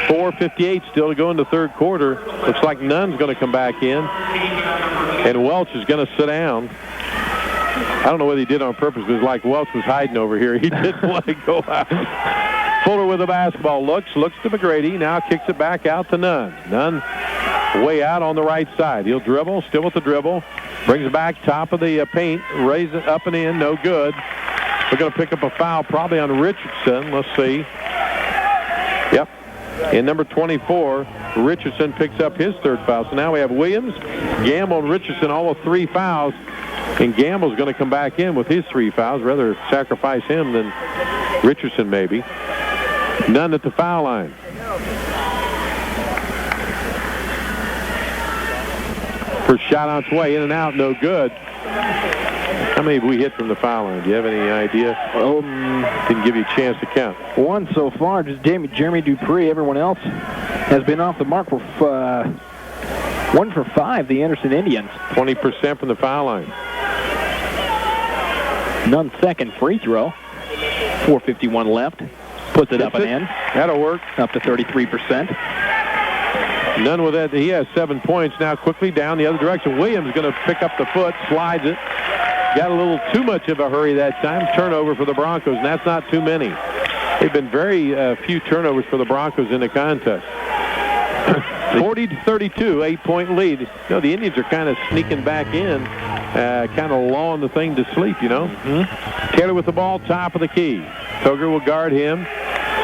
4:58 still to go in the third quarter. Looks like Nunn's going to come back in. And Welch is going to sit down. I don't know whether he did on purpose, but it was like Welch was hiding over here. He didn't want to go out. Fuller with the basketball. Looks to McGrady. Now kicks it back out to Nunn. Nunn way out on the right side. He'll dribble. Still with the dribble. Brings it back. Top of the paint. Raise it up and in. No good. We're going to pick up a foul probably on Richardson. Let's see. Yep. In number 24, Richardson picks up his third foul. So now we have Williams, Gamble, and Richardson all with 3 fouls. And Gamble's going to come back in with his 3 fouls. Rather sacrifice him than Richardson maybe. None at the foul line. First shot on its way, in and out, no good. How many have we hit from the foul line? Do you have any idea? Didn't give you a chance to count. 1 so far, just Jeremy Dupree. Everyone else has been off the mark for 1 for 5, the Anderson Indians. 20% from the foul line. Nunn's second free throw. 4:51 left. Puts it up and in. That'll work. Up to 33%. Nunn with that. He has 7 points. Now quickly down the other direction. Williams going to pick up the foot, slides it. Got a little too much of a hurry that time. Turnover for the Broncos, and that's not too many. They've been very few turnovers for the Broncos in the contest. 40-32, 8-point lead. You know, the Indians are kind of sneaking back in, kind of lulling the thing to sleep, you know. Mm-hmm. Taylor with the ball, top of the key. Koger will guard him.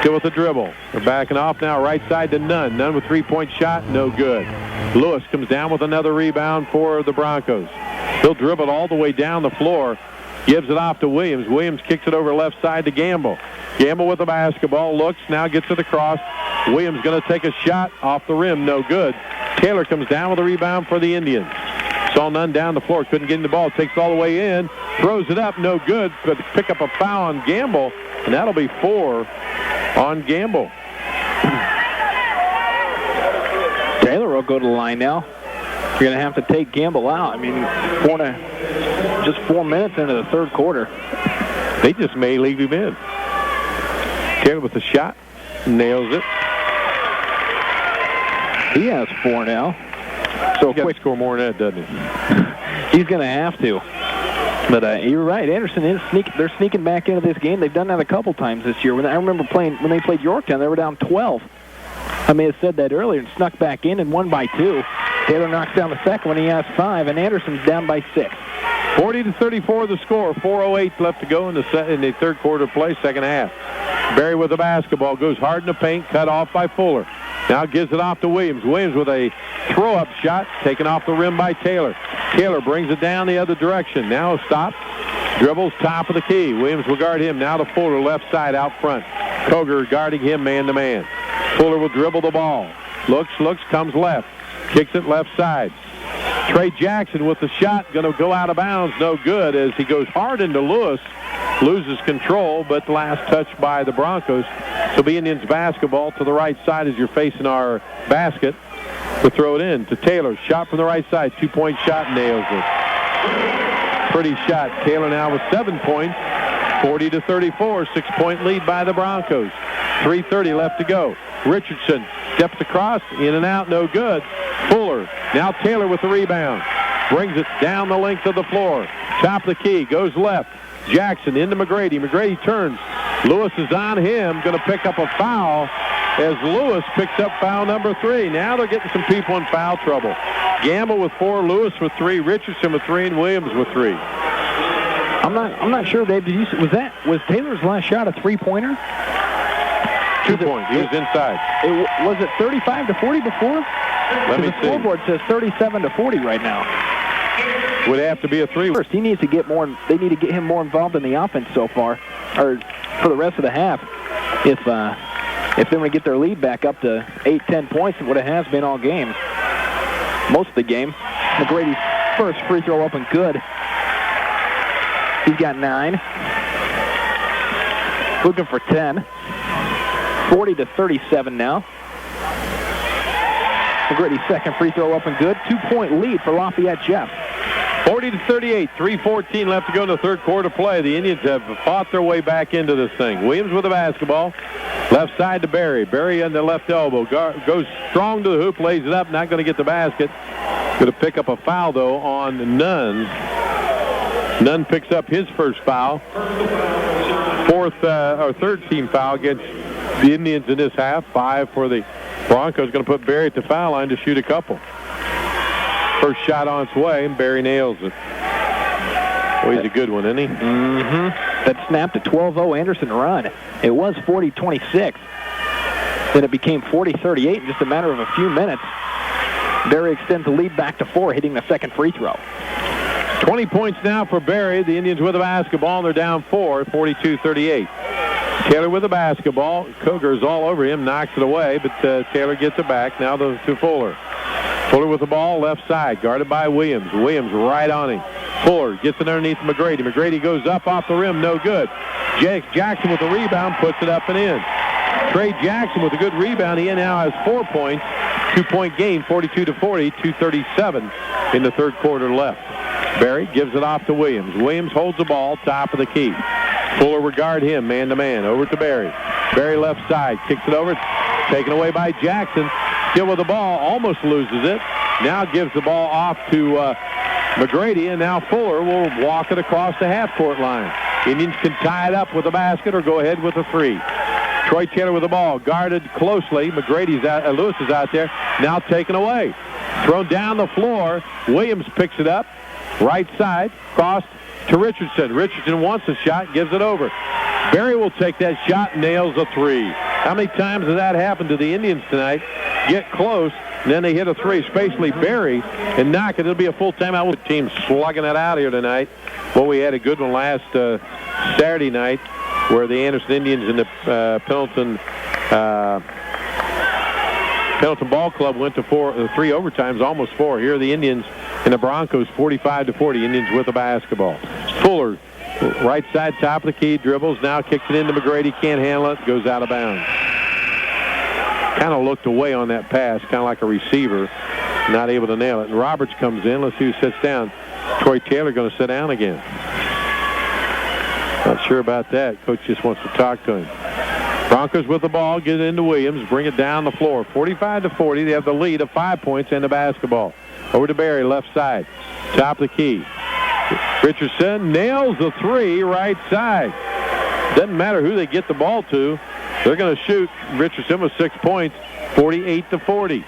Still with the dribble. They're backing off now, right side to Nunn. Nunn with 3-point shot, no good. Lewis comes down with another rebound for the Broncos. He'll dribble it all the way down the floor. Gives it off to Williams. Williams kicks it over left side to Gamble. Gamble with the basketball. Looks, now gets it across. Williams going to take a shot off the rim. No good. Taylor comes down with a rebound for the Indians. Saw Nunn down the floor. Couldn't get in the ball. Takes it all the way in. Throws it up. No good. But pick up a foul on Gamble. And that'll be 4 on Gamble. Taylor will go to the line now. You're going to have to take Gamble out. I mean, just 4 minutes into the third quarter. They just may leave him in. Taylor with the shot. Nails it. He has 4 now. So quick score more than that, doesn't he? He's going to have to. But you're right. Anderson is they're sneaking back into this game. They've done that a couple times this year. I remember when they played Yorktown, they were down 12. I may have said that earlier and snuck back in and won by 2. Taylor knocks down the second one. He has 5, and Anderson's down by 6. 40-34 the score. 4:08 left to go in the third quarter play, second half. Barry with the basketball. Goes hard in the paint. Cut off by Fuller. Now gives it off to Williams. Williams with a throw-up shot. Taken off the rim by Taylor. Taylor brings it down the other direction. Now stops. Dribbles top of the key. Williams will guard him. Now to Fuller, left side out front. Koger guarding him man-to-man. Fuller will dribble the ball. Looks, comes left. Kicks it left side. Trey Jackson with the shot. Going to go out of bounds. No good as he goes hard into Lewis. Loses control, but last touch by the Broncos. So be Indians basketball to the right side as you're facing our basket. We'll throw it in to Taylor. Shot from the right side. 2-point shot. Nails it. Pretty shot. Taylor now with 7 points. 40-34, 6-point lead by the Broncos. 3:30 left to go. Richardson steps across, in and out, no good. Fuller, now Taylor with the rebound. Brings it down the length of the floor. Top of the key, goes left. Jackson into McGrady. McGrady turns. Lewis is on him, going to pick up a foul as Lewis picks up foul number 3. Now they're getting some people in foul trouble. Gamble with 4, Lewis with 3, Richardson with 3, and Williams with 3. I'm not sure, Dave. Was Taylor's last shot a 3-pointer? 2 points. He was inside. Was it 35-40 before? Let me see. The scoreboard says 37-40 right now. Would have to be a 3. First, he needs to get more. They need to get him more involved in the offense so far, or for the rest of the half. If they want to get their lead back up to 8-10 points, what it has been all game, most of the game. McGrady's first free throw up and good. He's got 9. Looking for 10. 40-37 now. McGrady's second free throw up and good. 2-point lead for Lafayette Jeff. 40-38, 3:14 left to go in the third quarter play. The Indians have fought their way back into this thing. Williams with the basketball. Left side to Barry. Barry on the left elbow. Goes strong to the hoop, lays it up, not going to get the basket. Going to pick up a foul, though, on Nunn. Nunn picks up his first foul. Third team foul against the Indians in this half. 5 for the Broncos. Going to put Barry at the foul line to shoot a couple. First shot on its way, and Barry nails it. Oh, he's a good one, isn't he? Mm-hmm. That snapped a 12-0 Anderson run. It was 40-26. Then it became 40-38 in just a matter of a few minutes. Barry extends the lead back to 4, hitting the second free throw. 20 points now for Barry. The Indians with the basketball, and they're down 4, 42-38. Taylor with the basketball. Coger's all over him, knocks it away, but Taylor gets it back. Now to Fuller. Fuller with the ball, left side, guarded by Williams. Williams right on him. Fuller gets it underneath McGrady. McGrady goes up off the rim, no good. Jackson with the rebound, puts it up and in. Trey Jackson with a good rebound. He now has 4 points. 2-point game, 42-40, 2:37 in the third quarter left. Barry gives it off to Williams. Williams holds the ball, top of the key. Fuller will guard him, man-to-man. Over to Barry. Barry left side, kicks it over, taken away by Jackson. Still with the ball, almost loses it. Now gives the ball off to McGrady, and now Fuller will walk it across the half-court line. Indians can tie it up with a basket or go ahead with a free. Troy Taylor with the ball, guarded closely. McGrady's out, Lewis is out there, now taken away. Thrown down the floor. Williams picks it up, right side, crossed to Richardson. Richardson wants a shot, gives it over. Barry will take that shot, nails a 3. How many times has that happened to the Indians tonight? Get close, and then they hit a 3, especially Barry, and knock it. It'll be a full timeout with the team slugging it out here tonight. Well, we had a good one last Saturday night where the Anderson Indians and the Pendleton Ball Club went to 3 overtimes, almost 4. Here are the Indians and the Broncos, 45-40. Indians with the basketball. Fuller, right side, top of the key, dribbles, now kicks it into McGrady, can't handle it, goes out of bounds. Kind of looked away on that pass, kind of like a receiver, not able to nail it. And Roberts comes in. Let's see who sits down. Troy Taylor going to sit down again. Not sure about that. Coach just wants to talk to him. Broncos with the ball, get it into Williams, bring it down the floor. 45-40. They have the lead of 5 points and the basketball. Over to Barry, left side. Top of the key. Richardson nails the 3 right side. Doesn't matter who they get the ball to. They're going to shoot. Richardson with 6 points, 48-40.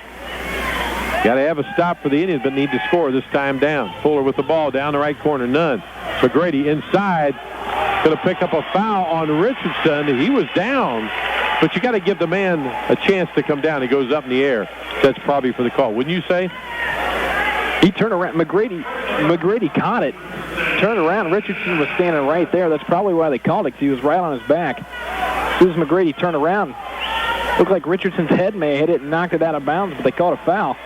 Got to have a stop for the Indians, but need to score this time down. Fuller with the ball down the right corner. Nunn. McGrady inside. Going to pick up a foul on Richardson. He was down, but you got to give the man a chance to come down. He goes up in the air. That's probably for the call. Wouldn't you say? He turned around. McGrady caught it. Turned around. Richardson was standing right there. That's probably why they called it, because he was right on his back. As soon as McGrady turned around, looked like Richardson's head may have hit it and knocked it out of bounds, but they called a foul.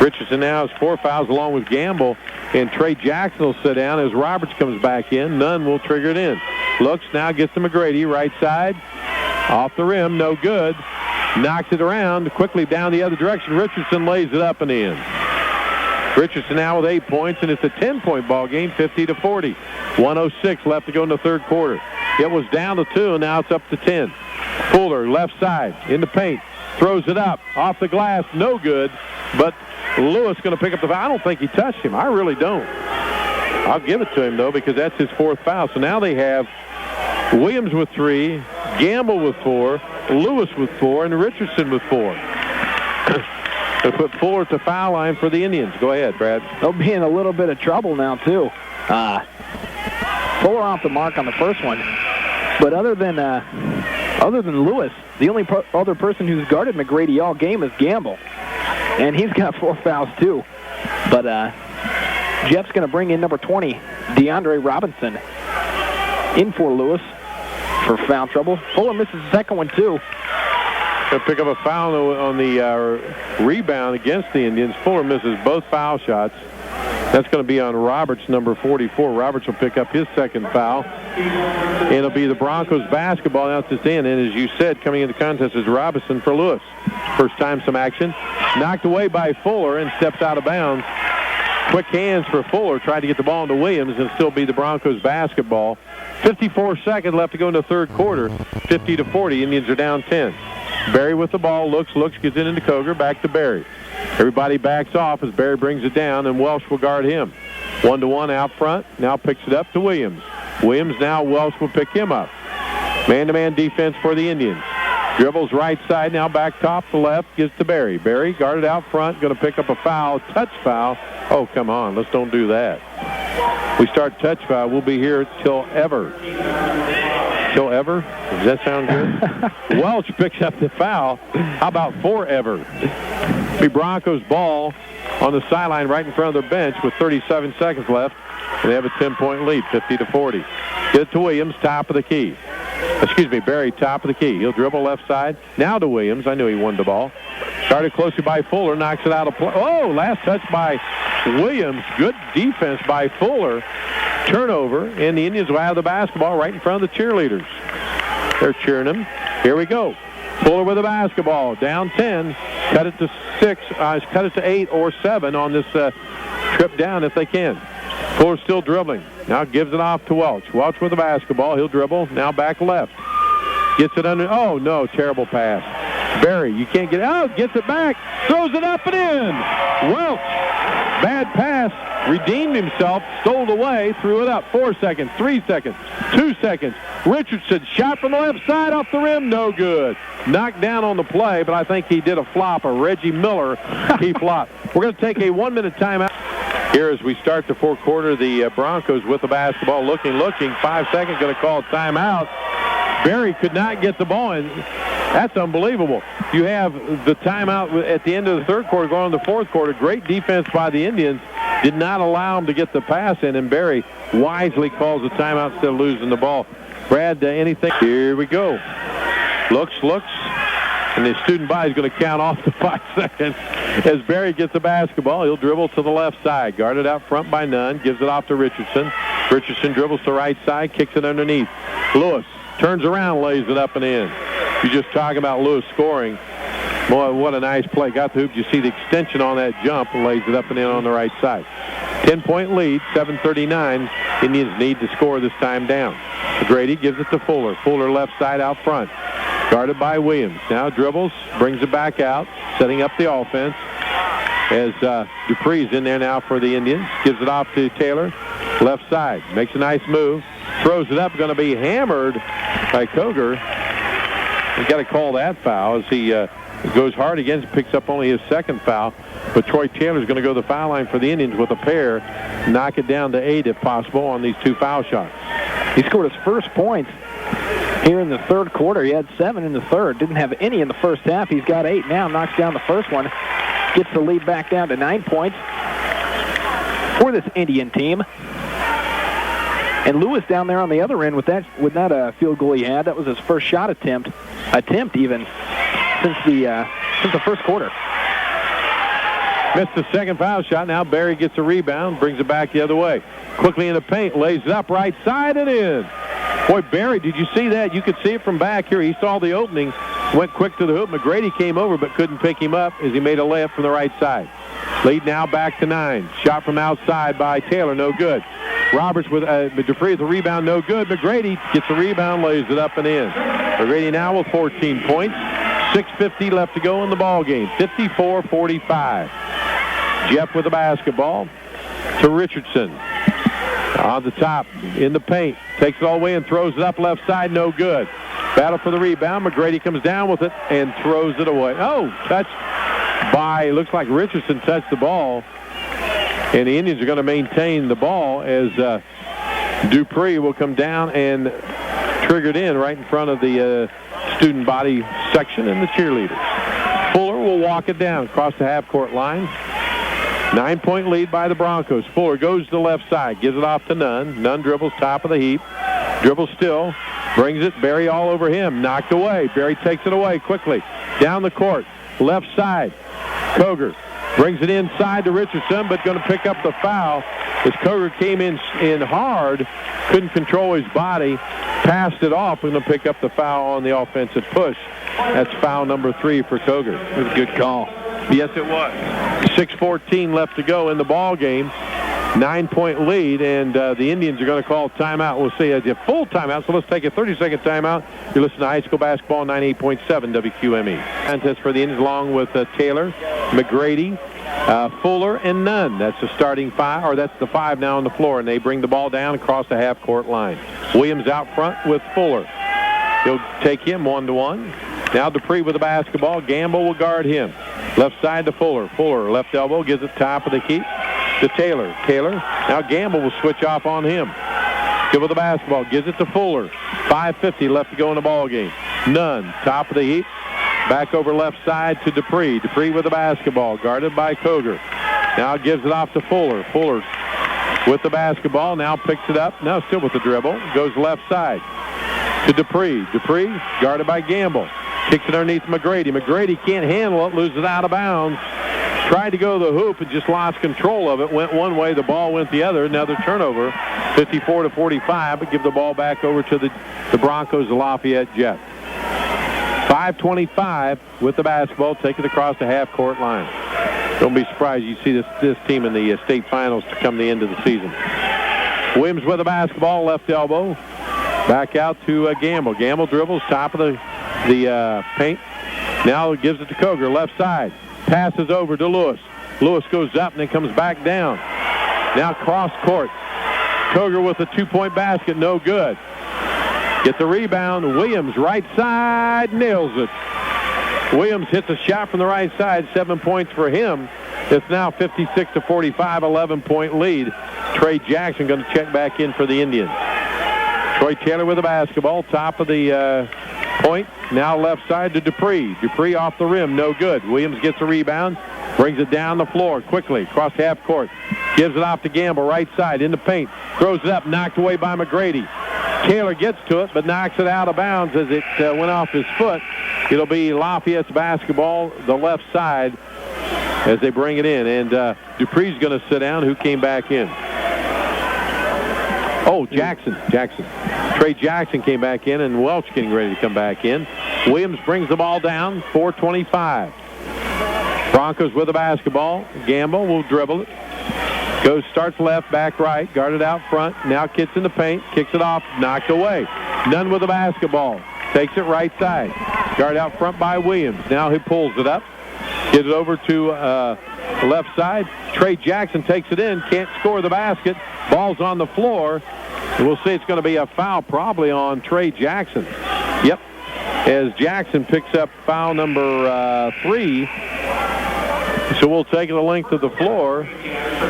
Richardson now has 4 fouls along with Gamble, and Trey Jackson will sit down as Roberts comes back in. Nunn will trigger it in. Looks, now gets to McGrady, right side. Off the rim, no good. Knocks it around quickly down the other direction. Richardson lays it up and in. Richardson now with 8 points, and it's a 10-point ball game, 50-40. 1:06 left to go in the third quarter. It was down to 2, and now it's up to 10. Fuller, left side, in the paint. Throws it up, off the glass, no good. But Lewis going to pick up the foul. I don't think he touched him. I really don't. I'll give it to him, though, because that's his 4th foul. So now they have Williams with 3, Gamble with 4, Lewis with 4, and Richardson with 4. They put Fuller at the foul line for the Indians. Go ahead, Brad. They'll be in a little bit of trouble now, too. Fuller off the mark on the first one. But other than Lewis, the only other person who's guarded McGrady all game is Gamble. And he's got 4 fouls, too. But Jeff's going to bring in number 20, DeAndre Robinson, in for Lewis for foul trouble. Fuller misses the second one, too. Going to pick up a foul on the rebound against the Indians. Fuller misses both foul shots. That's going to be on Roberts, number 44. Roberts will pick up his second foul. And it'll be the Broncos basketball now at this end. And as you said, coming into the contest is Robinson for Lewis. First time some action. Knocked away by Fuller and steps out of bounds. Quick hands for Fuller. Tried to get the ball into Williams and still be the Broncos basketball. 54 seconds left to go in the third quarter. 50-40. Indians are down 10. Barry with the ball. Looks, gets it into Koger. Back to Barry. Everybody backs off as Barry brings it down, and Welsh will guard him. 1-to-1 out front. Now picks it up to Williams. Williams now, Welsh will pick him up. Man-to-man defense for the Indians. Dribbles right side, now back top to left, gives to Barry. Barry guarded out front, going to pick up a foul, touch foul. Oh, come on, let's don't do that. We start touch foul, we'll be here till ever. Till ever? Does that sound good? Welch picks up the foul. How about forever? The Broncos ball on the sideline right in front of their bench with 37 seconds left. And they have a 10-point lead, 50-40. Get it to Williams, top of the key. Excuse me, Barry, top of the key. He'll dribble left side. Now to Williams. I knew he won the ball. Started closely by Fuller, knocks it out of play. Oh, last touch by Williams. Good defense by Fuller. Turnover, and the Indians will have the basketball right in front of the cheerleaders. They're cheering him. Here we go. Fuller with the basketball. Down 10. Cut it to 6. Cut it to 8 or 7 on this trip down if they can. Fuller still dribbling. Now gives it off to Welch. Welch with the basketball. He'll dribble. Now back left. Gets it under. Oh, no. Terrible pass. Barry, you can't get it out. Gets it back. Throws it up and in. Welch. Bad pass. Redeemed himself. Stole away. Threw it up. 4 seconds. 3 seconds. 2 seconds. Richardson shot from the left side off the rim. No good. Knocked down on the play, but I think he did a flop. A Reggie Miller. He flopped. We're going to take a 1-minute timeout. Here as we start the fourth quarter, the Broncos with the basketball looking. 5 seconds, going to call timeout. Barry could not get the ball in. That's unbelievable. You have the timeout at the end of the third quarter going on the fourth quarter. Great defense by the Indians. Did not allow him to get the pass in, and Barry wisely calls the timeout instead of losing the ball. Brad, anything? Here we go. Looks. And the student body is going to count off to 5 seconds. As Barry gets the basketball, he'll dribble to the left side. Guarded out front by Nunn. Gives it off to Richardson. Richardson dribbles to the right side. Kicks it underneath. Lewis turns around, lays it up and in. You're just talking about Lewis scoring. Boy, what a nice play. Got the hoop. You see the extension on that jump and lays it up and in on the right side. 10-point lead, 7:39. Indians need to score this time down. Grady gives it to Fuller. Fuller left side out front. Guarded by Williams. Now dribbles, brings it back out, setting up the offense. As Dupree's in there now for the Indians. Gives it off to Taylor. Left side. Makes a nice move. Throws it up. Going to be hammered by Koger. We've got to call that foul as he goes hard against, picks up only his second foul. But Troy Taylor's going to go to the foul line for the Indians with a pair. Knock it down to 8 if possible on these 2 foul shots. He scored his first points here in the third quarter. He had 7 in the third. Didn't have any in the first half. He's got 8 now. Knocks down the first one. Gets the lead back down to 9 points for this Indian team. And Lewis down there on the other end with that field goal he had. That was his first shot attempt even since the first quarter. Missed the second foul shot. Now Barry gets a rebound, brings it back the other way. Quickly in the paint, lays it up right side and in. Boy, Barry, did you see that? You could see it from back here. He saw the opening. went quick to the hoop. McGrady came over but couldn't pick him up as he made a layup from the right side. Lead now back to 9. Shot from outside by Taylor, no good. Roberts with Dupree with the rebound, no good. McGrady gets the rebound, lays it up and in. McGrady now with 14 points. 6:50 left to go in the ball game. 54-45. Jeff with the basketball to Richardson. On the top, in the paint. Takes it all the way and throws it up left side, no good. Battle for the rebound. McGrady comes down with it and throws it away. Oh, touched by, looks like Richardson touched the ball. And the Indians are going to maintain the ball as Dupree will come down and trigger it in right in front of the student body section and the cheerleaders. Fuller will walk it down across the half-court line. 9-point lead by the Broncos. Fuller goes to the left side, gives it off to Nunn. Nunn dribbles top of the heap. Dribbles still. Brings it. Berry all over him. Knocked away. Berry takes it away quickly. Down the court. Left side. Koger brings it inside to Richardson, but going to pick up the foul as Koger came in hard. Couldn't control his body. Passed it off. We're going to pick up the foul on the offensive push. That's foul number 3 for Koger. It was a good call. Yes, it was. 6:14 left to go in the ball game. 9-point lead, and the Indians are going to call timeout. We'll see a full timeout, so let's take a 30-second timeout. You're listening to High School Basketball 98.7 WQME. Contest for the Indians along with Taylor, McGrady, Fuller, and Nunn. That's the starting 5, or that's the 5 now on the floor, and they bring the ball down across the half-court line. Williams out front with Fuller. He'll take him 1-to-1. Now Dupree with the basketball. Gamble will guard him. Left side to Fuller. Fuller, left elbow, gives it top of the key to Taylor. Taylor, now Gamble will switch off on him. Good with the basketball, gives it to Fuller. 5:50 left to go in the ball game. Nunn, top of the heap. Back over left side to Dupree. Dupree with the basketball, guarded by Koger. Now gives it off to Fuller. Fuller with the basketball, now picks it up. Now still with the dribble. Goes left side to Dupree. Dupree, guarded by Gamble. Kicks it underneath McGrady. McGrady can't handle it, loses it out of bounds. Tried to go to the hoop and just lost control of it. Went one way, the ball went the other. Another turnover, 54-45, but give the ball back over to the Broncos, the Lafayette Jets. 5:25 with the basketball, take it across the half-court line. Don't be surprised you see this team in the state finals to come the end of the season. Williams with the basketball, left elbow. Back out to Gamble. Gamble dribbles, top of the paint. Now gives it to Koger, left side. Passes over to Lewis. Lewis goes up and then comes back down. Now cross court. Koger with a 2-point basket, no good. Get the rebound. Williams, right side, nails it. Williams hits a shot from the right side, 7 points for him. It's now 56-45, 11-point lead. Trey Jackson going to check back in for the Indians. Troy Taylor with the basketball, top of the point. Now left side to Dupree. Dupree off the rim, no good. Williams gets a rebound, brings it down the floor quickly, across half court. Gives it off to Gamble, right side, in the paint. Throws it up, knocked away by McGrady. Taylor gets to it, but knocks it out of bounds as it went off his foot. It'll be Lafayette's basketball, the left side, as they bring it in. And Dupree's going to sit down. Who came back in? Oh, Jackson. Trey Jackson came back in, and Welch getting ready to come back in. Williams brings the ball down, 4:25. Broncos with the basketball. Gamble will dribble it. Starts left, back right, guarded out front. Now gets in the paint, kicks it off, knocked away. Nunn with the basketball. Takes it right side. Guard out front by Williams. Now he pulls it up. Gives it over to the left side. Trey Jackson takes it in, can't score the basket. Ball's on the floor. And we'll see it's going to be a foul probably on Trey Jackson. Yep. As Jackson picks up foul number 3. So we'll take the length of the floor.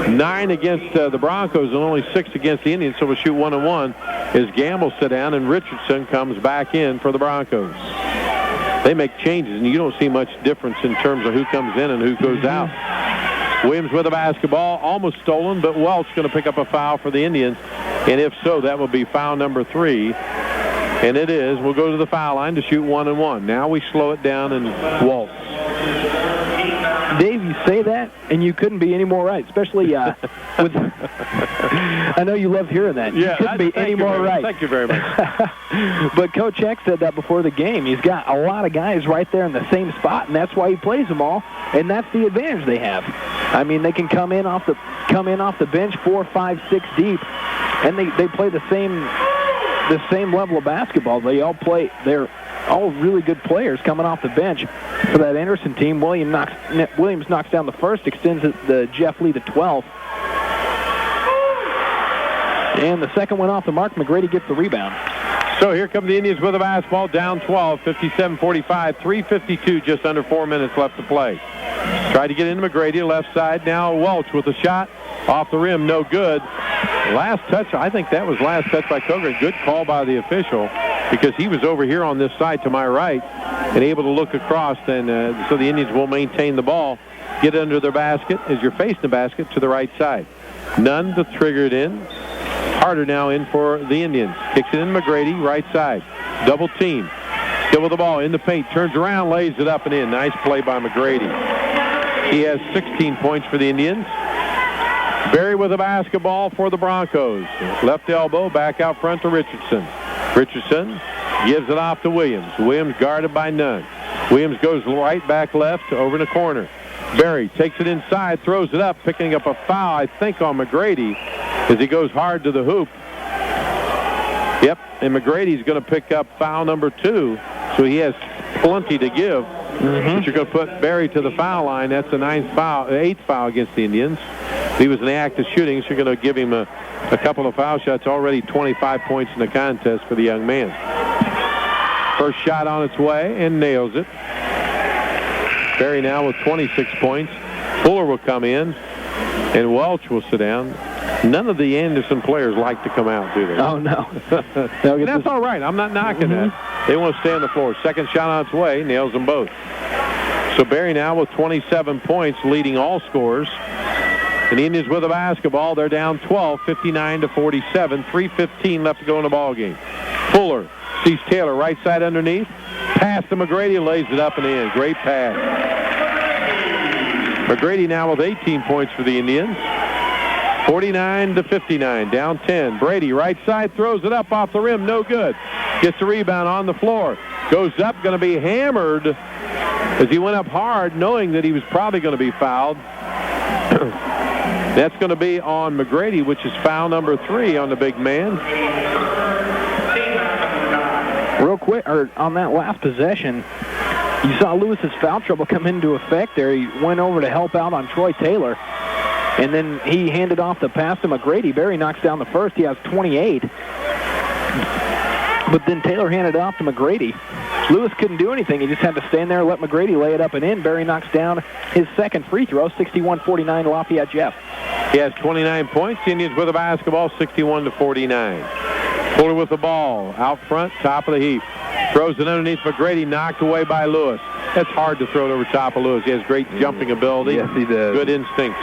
9 against the Broncos and only 6 against the Indians. So we'll shoot 1-1 as Gamble sit down and Richardson comes back in for the Broncos. They make changes, and you don't see much difference in terms of who comes in and who goes out. Williams with the basketball, almost stolen, but Welch going to pick up a foul for the Indians. And if so, that will be foul number 3. And it is. We'll go to the foul line to shoot 1-1. Now we slow it down and waltz. Dave, you say that, and you couldn't be any more right, especially with I know you love hearing that. Yeah, you couldn't be any more right. Thank you very much. But Coach Eck said that before the game. He's got a lot of guys right there in the same spot, and that's why he plays them all, and that's the advantage they have. I mean, they can come in off the bench 4, 5, 6 deep, and they play the same level of basketball. They're all really good players coming off the bench for that Anderson team. Williams knocks down the first, extends the Jeff lead to 12. And the second went off the mark. McGrady gets the rebound. So here come the Indians with the basketball, down 12, 57-45, 3:52, just under 4 minutes left to play. Tried to get into McGrady, left side. Now Welch with a shot off the rim, no good. Last touch, I think that was last touch by Coger. Good call by the official because he was over here on this side to my right and able to look across. And so the Indians will maintain the ball, get under their basket as you're facing the basket to the right side. Nunn to trigger it in. Harder now in for the Indians. Kicks it in McGrady, right side. Double team. Still with the ball in the paint. Turns around, lays it up and in. Nice play by McGrady. He has 16 points for the Indians. Berry with the basketball for the Broncos. Left elbow, back out front to Richardson. Richardson gives it off to Williams. Williams guarded by Nunn. Williams goes right back left over in the corner. Berry takes it inside, throws it up, picking up a foul, I think, on McGrady as he goes hard to the hoop. Yep, and McGrady's going to pick up foul number 2, so he has plenty to give. But you're going to put Berry to the foul line. That's the 8th foul against the Indians. He was in the act of shooting, so you're going to give him a couple of foul shots. Already 25 points in the contest for the young man. First shot on its way and nails it. Berry now with 26 points. Fuller will come in, and Welch will sit down. None of the Anderson players like to come out, do they? Oh, no. That's all right. I'm not knocking that. They want to stay on the floor. Second shot on its way, nails them both. So Berry now with 27 points, leading all scorers. And the Indians with the basketball. They're down 12, 59-47. 3:15 left to go in the ball game. Fuller sees Taylor right side underneath. Pass to McGrady, lays it up and in. Great pass. McGrady now with 18 points for the Indians. 49-59, down 10. Brady right side, throws it up off the rim, no good. Gets the rebound on the floor. Goes up, going to be hammered as he went up hard, knowing that he was probably going to be fouled. That's going to be on McGrady, which is foul number 3 on the big man. Real quick, on that last possession, you saw Lewis's foul trouble come into effect there. He went over to help out on Troy Taylor, and then he handed off the pass to McGrady. Berry knocks down the first. He has 28. But then Taylor handed it off to McGrady. Lewis couldn't do anything. He just had to stand there and let McGrady lay it up and in. Berry knocks down his second free throw, 61-49 Lafayette Jeff. He has 29 points. The Indians with the basketball, 61-49. Fuller with the ball, out front, top of the heap. Throws it underneath McGrady, knocked away by Lewis. That's hard to throw it over top of Lewis. He has great jumping ability. Yes, he does. Good instinct.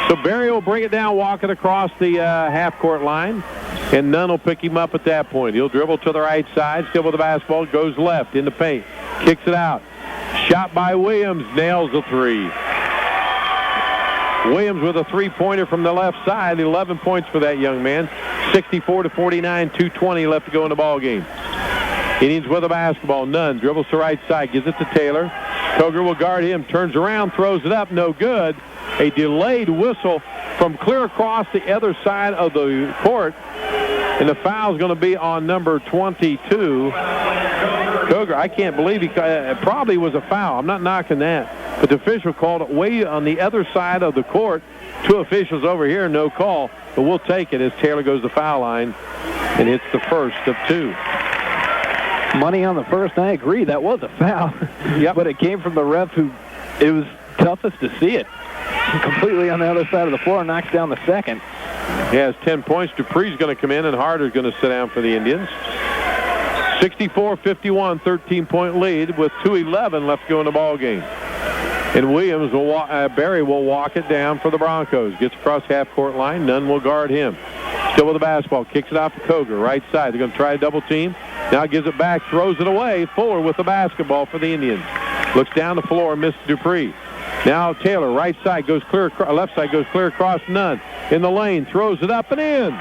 So Berry will bring it down, walk it across the half-court line, and Nunn will pick him up at that point. He'll dribble to the right side, still with the basketball, goes left in the paint, kicks it out. Shot by Williams, nails the 3. Williams with a 3-pointer from the left side, 11 points for that young man. 64-49, 2:20 left to go in the ball game. Indians with the basketball. Nunn dribbles to right side, gives it to Taylor. Coger will guard him, turns around, throws it up, no good. A delayed whistle from clear across the other side of the court, and the foul is going to be on number 22. Coger, I can't believe it probably was a foul. I'm not knocking that, but the official called it way on the other side of the court. 2 officials over here, no call, but we'll take it as Taylor goes to the foul line and hits the first of 2. Money on the first, I agree. That was a foul. Yep. But it came from the ref who, it was toughest to see it. Completely on the other side of the floor, knocks down the second. He has 10 points. Dupree's going to come in, and Harder's going to sit down for the Indians. 64-51, 13-point lead with 2:11 left to go in the ball game. And Williams will Berry will walk it down for the Broncos. Gets across half-court line. Nunn will guard him. Still with the basketball. Kicks it off to Coger, right side. They're going to try a double team. Now gives it back, throws it away. Fuller with the basketball for the Indians. Looks down the floor, missed Dupree. Now Taylor, right side goes clear, left side goes clear across Nunn. in the lane, throws it up and in.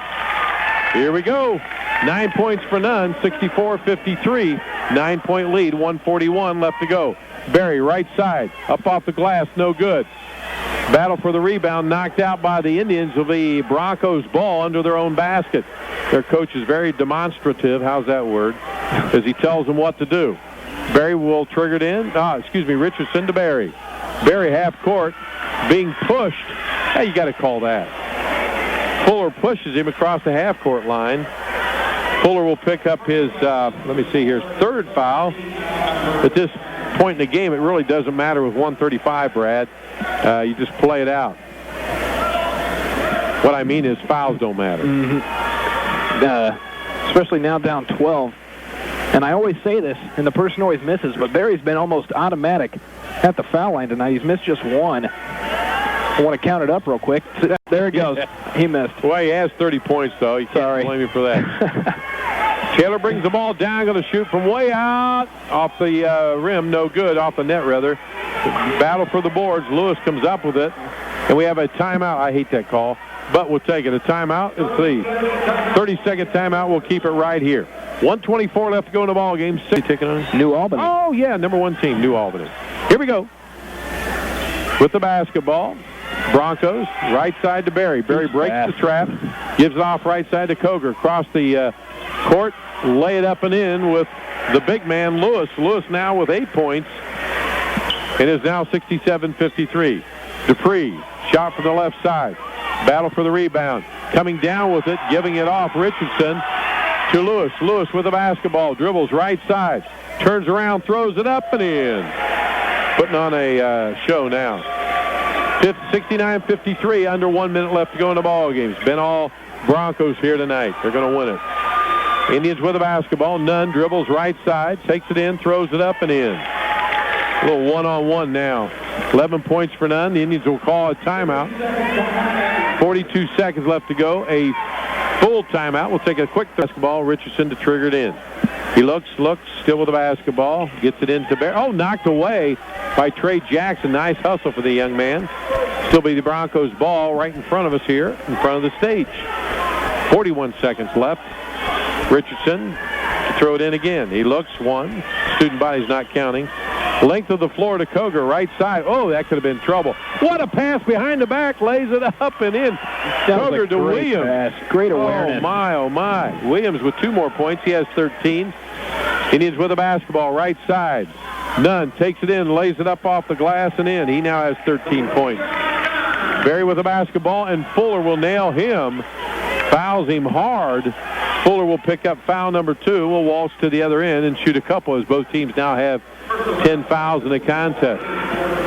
Here we go. 9 points for Nunn, 64-53. 9-point lead, 1:41 left to go. Berry, right side, up off the glass, no good. Battle for the rebound, knocked out by the Indians. Will be Broncos' ball under their own basket. Their coach is very demonstrative, how's that word, as he tells them what to do. Berry will trigger it in. Richardson to Berry. Berry half court, being pushed. Hey, you got to call that. Fuller pushes him across the half court line. Fuller will pick up his, third foul. At this point in the game, it really doesn't matter with 1:35, Brad. You just play it out. What I mean is fouls don't matter. Especially now down 12. And I always say this, and the person always misses, but Berry's been almost automatic at the foul line tonight. He's missed just one. I want to count it up real quick. There it goes. He missed. Well, he has 30 points, though. You can't blame him for that. Taylor brings the ball down, going to shoot from way out. Off the rim, no good. Off the net, rather. Battle for the boards. Lewis comes up with it. And we have a timeout. I hate that call, but we'll take it. A timeout. Let's see. 30-second timeout. We'll keep it right here. 1:24 left to go in the ball game. Taking on New Albany. Oh, yeah, number 1 team, New Albany. Here we go. With the basketball. Broncos, right side to Berry. Berry breaks the trap, gives it off right side to Koger. Across the court, lay it up and in with the big man, Lewis. Lewis now with 8 points. It is now 67-53. Dupree, shot from the left side. Battle for the rebound. Coming down with it, giving it off. Richardson to Lewis. Lewis with the basketball. Dribbles right side. Turns around, throws it up and in. Putting on a show now. 69-53, under 1 minute left to go in the ball game. It's been all Broncos here tonight. They're going to win it. Indians with the basketball. Nunn dribbles right side, takes it in, throws it up and in. A little one-on-one now. 11 points for Nunn. The Indians will call a timeout. 42 seconds left to go. A full timeout. We'll take a quick basketball. Richardson to trigger it in. He looks, still with the basketball. Gets it into Bear. Oh, knocked away by Trey Jackson. Nice hustle for the young man. Still be the Broncos' ball right in front of us here, in front of the stage. 41 seconds left. Richardson to throw it in again. He looks, one. Student body's not counting. Length of the floor to Koger, right side. Oh, that could have been trouble. What a pass behind the back. Lays it up and in. Koger to Williams. Pass. Great awareness. Oh, my. Williams with 2 more points. He has 13. Indians with the basketball, right side. Nunn takes it in, lays it up off the glass and in. He now has 13 points. Berry with the basketball, and Fuller will nail him. Fouls him hard. Fuller will pick up foul number 2. Will waltz to the other end and shoot a couple, as both teams now have 10 fouls in the contest.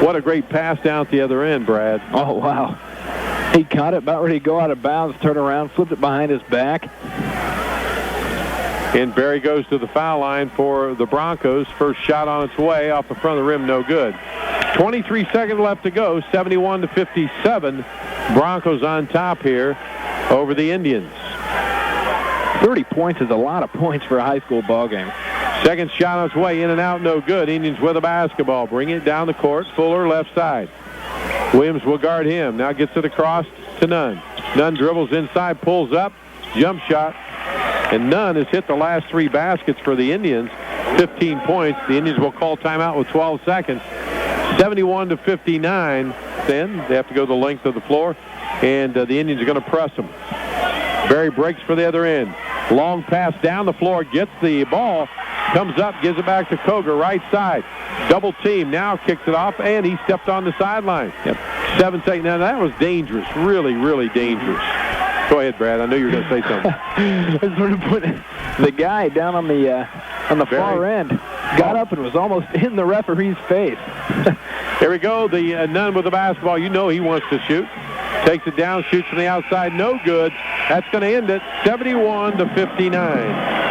What a great pass down at the other end, Brad. Oh, wow. He caught it, about ready to go out of bounds, turn around, flipped it behind his back. And Berry goes to the foul line for the Broncos. First shot on its way off the front of the rim, no good. 23 seconds left to go, 71-57. Broncos on top here over the Indians. 30 points is a lot of points for a high school ball game. Second shot on its way, in and out, no good. Indians with the basketball. Bring it down the court. Fuller left side. Williams will guard him. Now gets it across to Nunn. Nunn dribbles inside, pulls up, jump shot. And Nunn has hit the last 3 baskets for the Indians. 15 points. The Indians will call timeout with 12 seconds. 71-59. Then they have to go the length of the floor. And the Indians are going to press them. Berry breaks for the other end. Long pass down the floor. Gets the ball. Comes up. Gives it back to Koger. Right side. Double team. Now kicks it off. And he stepped on the sideline. 7 seconds. Now that was dangerous. Really, really dangerous. Go ahead, Brad. I knew you were going to say something. The guy down on the far end got up and was almost in the referee's face. Here we go. The Nunn with the basketball. You know he wants to shoot. Takes it down, shoots from the outside. No good. That's going to end it. 71-59.